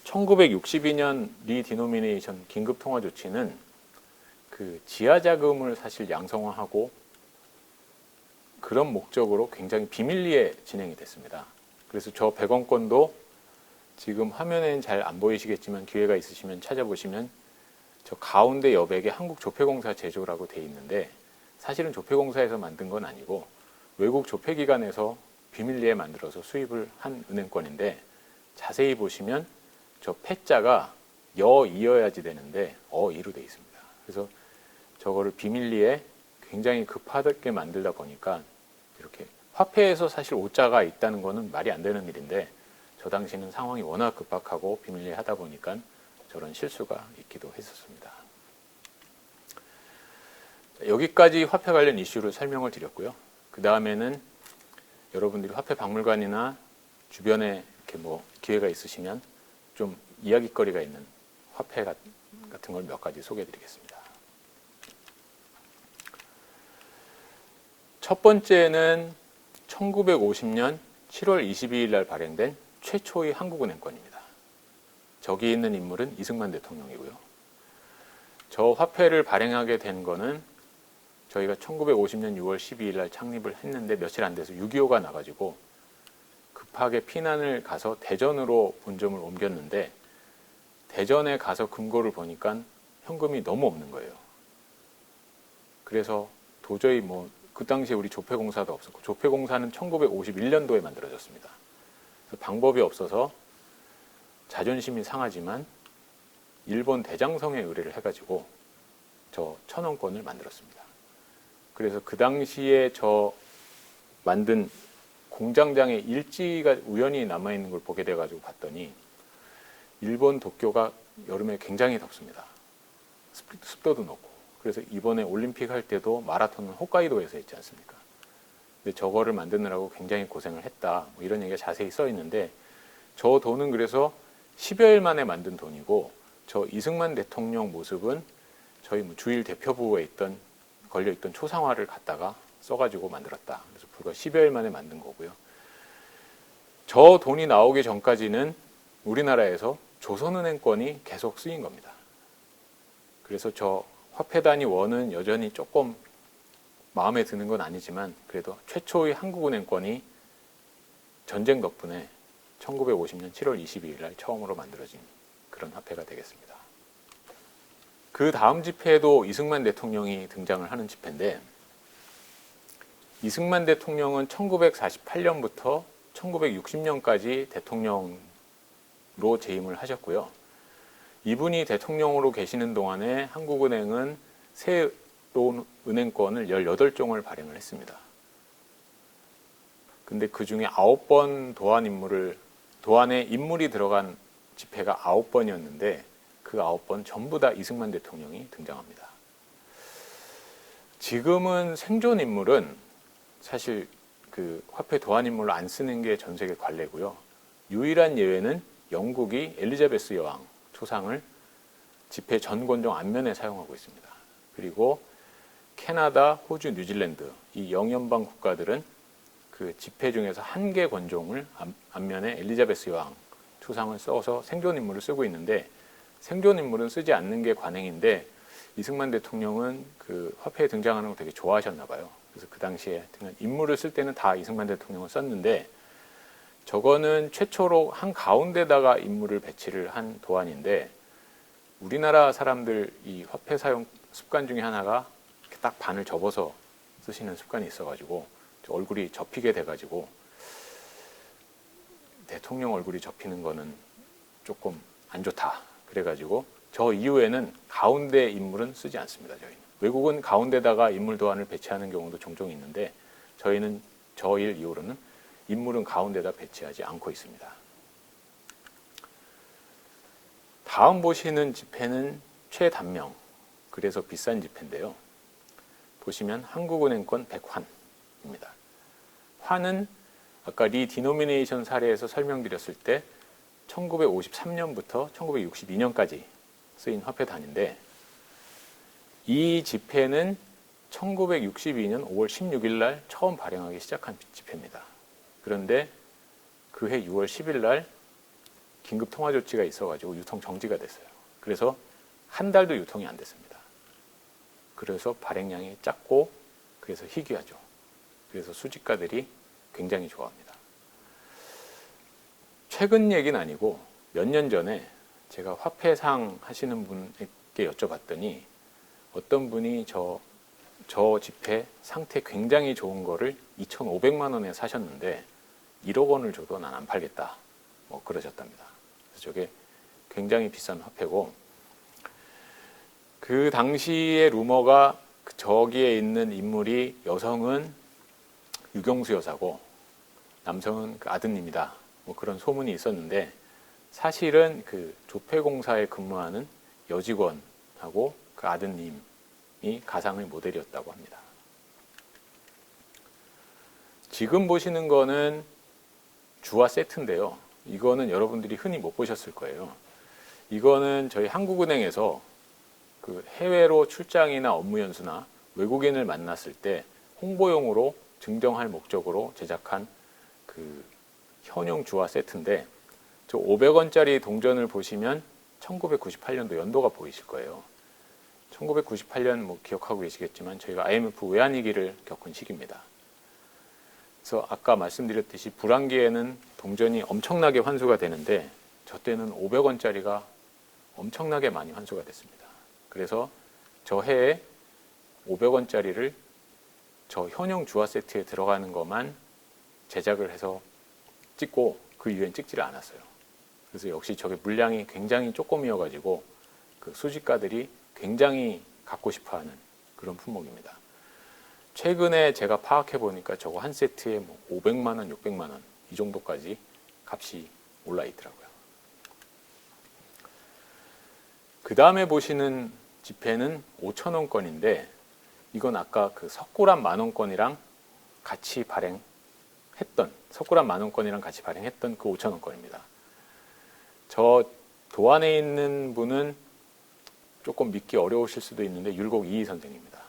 1962년 리디노미네이션 긴급 통화 조치는 그 지하 자금을 사실 양성화하고 그런 목적으로 굉장히 비밀리에 진행이 됐습니다. 그래서 저 100원권도 지금 화면에는 잘 안 보이시겠지만 기회가 있으시면 찾아보시면 저 가운데 여백에 한국조폐공사 제조라고 돼 있는데 사실은 조폐공사에서 만든 건 아니고 외국 조폐기관에서 비밀리에 만들어서 수입을 한 은행권인데 자세히 보시면 저 패자가 여이어야지 되는데 어이로 돼 있습니다. 그래서 저거를 비밀리에 굉장히 급하게 만들다 보니까 이렇게 화폐에서 사실 오자가 있다는 거는 말이 안 되는 일인데 저 당시는 상황이 워낙 급박하고 비밀리에 하다 보니까 저런 실수가 있기도 했었습니다. 여기까지 화폐 관련 이슈를 설명을 드렸고요. 그 다음에는 여러분들이 화폐 박물관이나 주변에 이렇게 뭐 기회가 있으시면 좀 이야기거리가 있는 화폐 같은 걸 몇 가지 소개해 드리겠습니다. 첫 번째는 1950년 7월 22일 날 발행된 최초의 한국은행권입니다. 저기 있는 인물은 이승만 대통령이고요. 저 화폐를 발행하게 된 거는 저희가 1950년 6월 12일 날 창립을 했는데 며칠 안 돼서 6.25가 나가지고 급하게 피난을 가서 대전으로 본점을 옮겼는데 대전에 가서 금고를 보니까 현금이 너무 없는 거예요. 그래서 도저히 뭐 그 당시에 우리 조폐공사도 없었고 조폐공사는 1951년도에 만들어졌습니다. 그래서 방법이 없어서 자존심이 상하지만 일본 대장성에 의뢰를 해가지고 저 1000원권을 만들었습니다. 그래서 그 당시에 저 만든 공장장의 일지가 우연히 남아있는 걸 보게 돼가지고 봤더니 일본 도쿄가 여름에 굉장히 덥습니다. 습도도 높고. 그래서 이번에 올림픽 할 때도 마라톤은 홋카이도에서 했지 않습니까? 근데 저거를 만드느라고 굉장히 고생을 했다. 뭐 이런 얘기가 자세히 써 있는데 저 돈은 그래서 10여일 만에 만든 돈이고 저 이승만 대통령 모습은 저희 뭐 주일 대표부에 걸려있던 초상화를 갖다가 써가지고 만들었다. 그래서 불과 10여일 만에 만든 거고요. 저 돈이 나오기 전까지는 우리나라에서 조선은행권이 계속 쓰인 겁니다. 그래서 저 화폐 단위 원은 여전히 조금 마음에 드는 건 아니지만 그래도 최초의 한국은행권이 전쟁 덕분에 1950년 7월 22일 날 처음으로 만들어진 그런 화폐가 되겠습니다. 그 다음 집회에도 이승만 대통령이 등장을 하는 집회인데 이승만 대통령은 1948년부터 1960년까지 대통령으로 재임을 하셨고요. 이분이 대통령으로 계시는 동안에 한국은행은 새로운 은행권을 18종을 발행을 했습니다. 근데 그 중에 9번 도안에 인물이 들어간 집회가 9번이었는데 그 9번 전부 다 이승만 대통령이 등장합니다. 지금은 생존 인물은 사실 그 화폐 도안 인물로 안 쓰는 게 전 세계 관례고요. 유일한 예외는 영국이 엘리자베스 여왕 초상을 집회 전 권종 앞면에 사용하고 있습니다. 그리고 캐나다, 호주, 뉴질랜드 이 영연방 국가들은 그 집회 중에서 한 개 권종을 앞면에 엘리자베스 여왕 초상을 써서 생존 인물을 쓰고 있는데 생존 인물은 쓰지 않는 게 관행인데 이승만 대통령은 그 화폐에 등장하는 거 되게 좋아하셨나 봐요. 그래서 그 당시에 인물을 쓸 때는 다 이승만 대통령을 썼는데 저거는 최초로 한 가운데다가 인물을 배치를 한 도안인데 우리나라 사람들 이 화폐 사용 습관 중에 하나가 이렇게 딱 반을 접어서 쓰시는 습관이 있어가지고 얼굴이 접히게 돼가지고 대통령 얼굴이 접히는 거는 조금 안 좋다. 그래가지고 저 이후에는 가운데 인물은 쓰지 않습니다. 저희는. 외국은 가운데다가 인물 도안을 배치하는 경우도 종종 있는데 저희는 저 일 이후로는 인물은 가운데다 배치하지 않고 있습니다. 다음 보시는 지폐는 최단명, 그래서 비싼 지폐인데요. 보시면 한국은행권 100환입니다. 환은 아까 리디노미네이션 사례에서 설명드렸을 때 1953년부터 1962년까지 쓰인 화폐 단위인데 이 지폐는 1962년 5월 16일 날 처음 발행하기 시작한 지폐입니다. 그런데 그해 6월 10일 날 긴급 통화 조치가 있어가지고 유통 정지가 됐어요. 그래서 한 달도 유통이 안 됐습니다. 그래서 발행량이 작고 그래서 희귀하죠. 그래서 수집가들이 굉장히 좋아합니다. 최근 얘기는 아니고 몇 년 전에 제가 화폐상 하시는 분에게 여쭤봤더니 어떤 분이 저 지폐 상태 굉장히 좋은 거를 2,500만 원에 사셨는데 1억 원을 줘도 난 안 팔겠다. 뭐 그러셨답니다. 그래서 저게 굉장히 비싼 화폐고 그 당시의 루머가 저기에 있는 인물이 여성은 유경수 여사고 남성은 그 아드님이다. 뭐 그런 소문이 있었는데 사실은 그 조폐공사에 근무하는 여직원하고 그 아드님이 가상의 모델이었다고 합니다. 지금 보시는 거는 주화 세트인데요. 이거는 여러분들이 흔히 못 보셨을 거예요. 이거는 저희 한국은행에서 그 해외로 출장이나 업무 연수나 외국인을 만났을 때 홍보용으로 증정할 목적으로 제작한 그 현용 주화 세트인데 저 500원짜리 동전을 보시면 1998년도 연도가 보이실 거예요. 1998년 뭐 기억하고 계시겠지만 저희가 IMF 외환위기를 겪은 시기입니다. 그래서 아까 말씀드렸듯이 불황기에는 동전이 엄청나게 환수가 되는데 저 때는 500원짜리가 엄청나게 많이 환수가 됐습니다. 그래서 저 해에 500원짜리를 저 현용 주화 세트에 들어가는 것만 제작을 해서 찍고 그 이후엔 찍지를 않았어요. 그래서 역시 저게 물량이 굉장히 조금이어가지고 그 수집가들이 굉장히 갖고 싶어하는 그런 품목입니다. 최근에 제가 파악해 보니까 저거 한 세트에 뭐 500만 원, 600만 원 이 정도까지 값이 올라 있더라고요. 그 다음에 보시는 지폐는 5,000원권인데 이건 아까 그 석굴암 만원권이랑 같이 발행했던 석굴암 만원권이랑 같이 발행했던 그 5,000원권입니다. 저 도안에 있는 분은 조금 믿기 어려우실 수도 있는데 율곡 이희 선생입니다.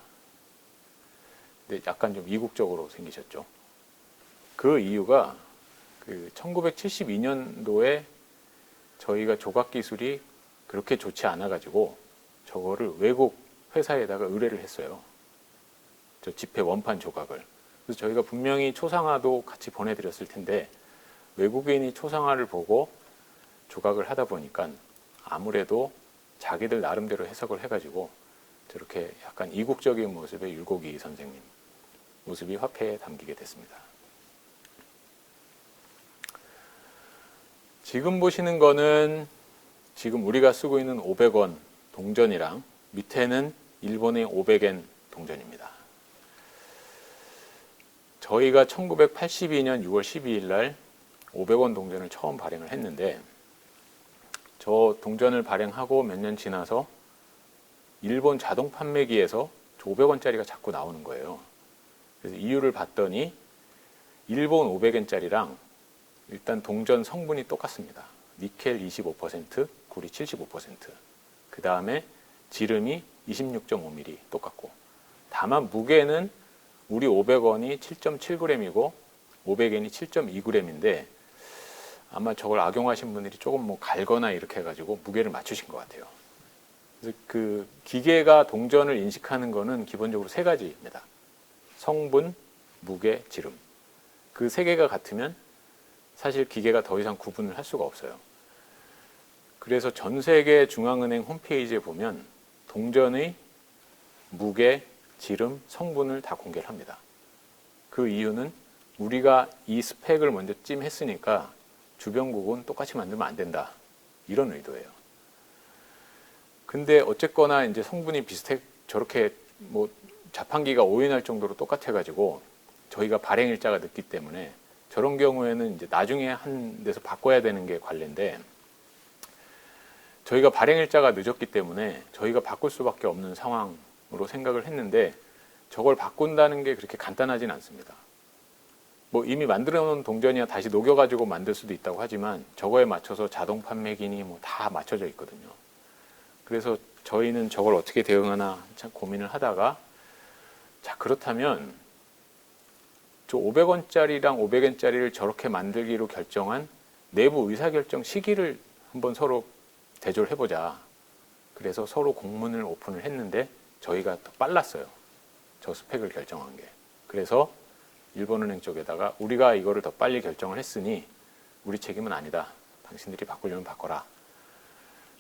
근데 약간 좀 이국적으로 생기셨죠. 그 이유가 그 1972년도에 저희가 조각 기술이 그렇게 좋지 않아 가지고 저거를 외국 회사에다가 의뢰를 했어요. 저 지폐 원판 조각을. 그래서 저희가 분명히 초상화도 같이 보내드렸을 텐데 외국인이 초상화를 보고 조각을 하다 보니까 아무래도 자기들 나름대로 해석을 해가지고 저렇게 약간 이국적인 모습의 율곡 이희 선생님 모습이 화폐에 담기게 됐습니다. 지금 보시는 거는 지금 우리가 쓰고 있는 500원 동전이랑 밑에는 일본의 500엔 동전입니다. 저희가 1982년 6월 12일 날 500원 동전을 처음 발행을 했는데 저 동전을 발행하고 몇 년 지나서 일본 자동 판매기에서 500원짜리가 자꾸 나오는 거예요. 그래서 이유를 봤더니 일본 500엔짜리랑 일단 동전 성분이 똑같습니다. 니켈 25%, 구리 75%. 그 다음에 지름이 26.5mm 똑같고 다만 무게는 우리 500원이 7.7g이고 500엔이 7.2g인데 아마 저걸 악용하신 분들이 조금 뭐 갈거나 이렇게 해가지고 무게를 맞추신 것 같아요. 그래서 그 기계가 동전을 인식하는 거는 기본적으로 세 가지입니다. 성분, 무게, 지름. 그 세 개가 같으면 사실 기계가 더 이상 구분을 할 수가 없어요. 그래서 전 세계 중앙은행 홈페이지에 보면 동전의 무게, 지름, 성분을 다 공개를 합니다. 그 이유는 우리가 이 스펙을 먼저 찜했으니까 주변국은 똑같이 만들면 안 된다. 이런 의도예요. 근데 어쨌거나 이제 성분이 비슷해, 저렇게 뭐 자판기가 오인할 정도로 똑같아가지고 저희가 발행일자가 늦기 때문에 저런 경우에는 이제 나중에 한 데서 바꿔야 되는 게 관례인데, 저희가 발행일자가 늦었기 때문에 저희가 바꿀 수밖에 없는 상황으로 생각을 했는데, 저걸 바꾼다는 게 그렇게 간단하진 않습니다. 뭐 이미 만들어 놓은 동전이야 다시 녹여가지고 만들 수도 있다고 하지만 저거에 맞춰서 자동 판매기니 뭐 다 맞춰져 있거든요. 그래서 저희는 저걸 어떻게 대응하나 참 고민을 하다가, 자, 그렇다면 저 500원짜리랑 500원짜리를 저렇게 만들기로 결정한 내부 의사결정 시기를 한번 서로 대조를 해보자. 그래서 서로 공문을 오픈을 했는데 저희가 더 빨랐어요. 저 스펙을 결정한 게. 그래서 일본은행 쪽에다가 우리가 이거를 더 빨리 결정을 했으니 우리 책임은 아니다. 당신들이 바꾸려면 바꿔라.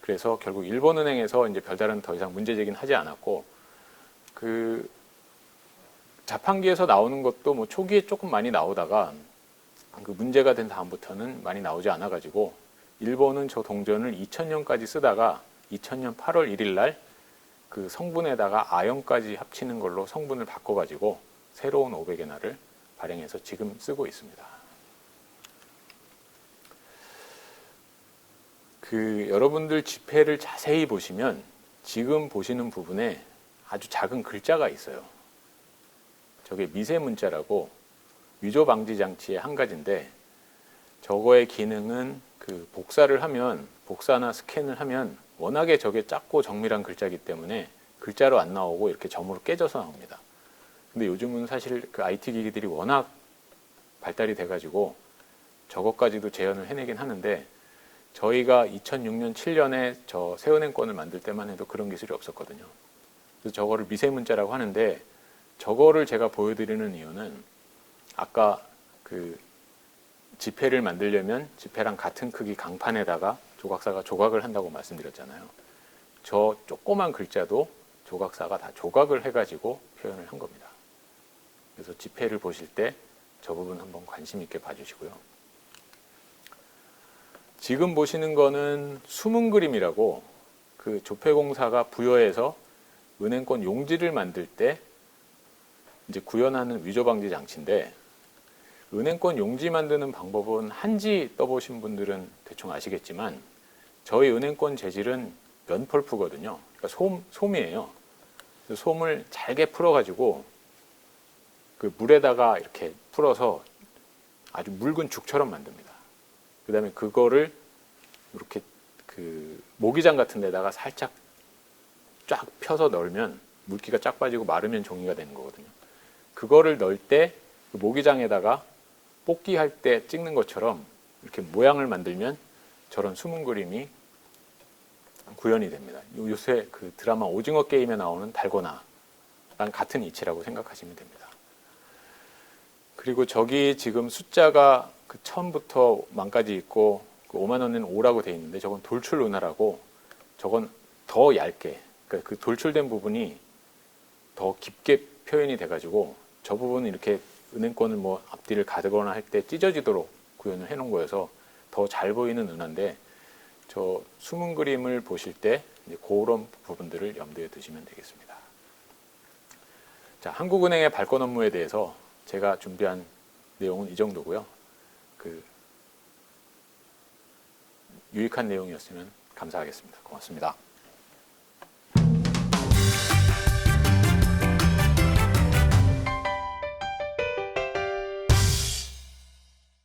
그래서 결국 일본은행에서 이제 별다른 더 이상 문제 제기는 하지 않았고, 그 자판기에서 나오는 것도 뭐 초기에 조금 많이 나오다가 그 문제가 된 다음부터는 많이 나오지 않아가지고, 일본은 저 동전을 2000년까지 쓰다가 2000년 8월 1일 날 그 성분에다가 아연까지 합치는 걸로 성분을 바꿔가지고 새로운 500엔화를 발행해서 지금 쓰고 있습니다. 그 여러분들 지폐를 자세히 보시면 지금 보시는 부분에 아주 작은 글자가 있어요. 저게 미세 문자라고 위조 방지 장치의 한 가지인데, 저거의 기능은 그 복사를 하면, 복사나 스캔을 하면 워낙에 저게 작고 정밀한 글자이기 때문에 글자로 안 나오고 이렇게 점으로 깨져서 나옵니다. 근데 요즘은 사실 그 IT 기기들이 워낙 발달이 돼가지고 저것까지도 재현을 해내긴 하는데, 저희가 2006년, 7년에 저 세은행권을 만들 때만 해도 그런 기술이 없었거든요. 그래서 저거를 미세문자라고 하는데, 저거를 제가 보여드리는 이유는 아까 그 지폐를 만들려면 지폐랑 같은 크기 강판에다가 조각사가 조각을 한다고 말씀드렸잖아요. 저 조그만 글자도 조각사가 다 조각을 해가지고 표현을 한 겁니다. 그래서 지폐를 보실 때 저 부분 한번 관심 있게 봐주시고요. 지금 보시는 거는 숨은 그림이라고 그 조폐공사가 부여해서 은행권 용지를 만들 때 이제 구현하는 위조방지 장치인데, 은행권 용지 만드는 방법은 한지 떠보신 분들은 대충 아시겠지만 저희 은행권 재질은 면펄프거든요. 그러니까 솜이에요. 솜을 잘게 풀어가지고 그 물에다가 이렇게 풀어서 아주 묽은 죽처럼 만듭니다. 그 다음에 그거를 이렇게 그 모기장 같은 데다가 살짝 쫙 펴서 널면 물기가 쫙 빠지고 마르면 종이가 되는 거거든요. 그거를 넣을 때 그 모기장에다가 뽑기 할 때 찍는 것처럼 이렇게 모양을 만들면 저런 숨은 그림이 구현이 됩니다. 요새 그 드라마 오징어 게임에 나오는 달고나랑 같은 이치라고 생각하시면 됩니다. 그리고 저기 지금 숫자가 그 처음부터 만까지 있고 그 5만 원은 5라고 돼 있는데, 저건 돌출 은화라고, 저건 더 얇게, 그러니까 그 돌출된 부분이 더 깊게 표현이 돼가지고 저 부분은 이렇게 은행권을 뭐 앞뒤를 가르거나 할 때 찢어지도록 구현을 해놓은 거여서 더 잘 보이는 은화인데, 저 숨은 그림을 보실 때 이제 그런 부분들을 염두에 두시면 되겠습니다. 자, 한국은행의 발권 업무에 대해서 제가 준비한 내용은 이 정도고요. 그 유익한 내용이었으면 감사하겠습니다. 고맙습니다.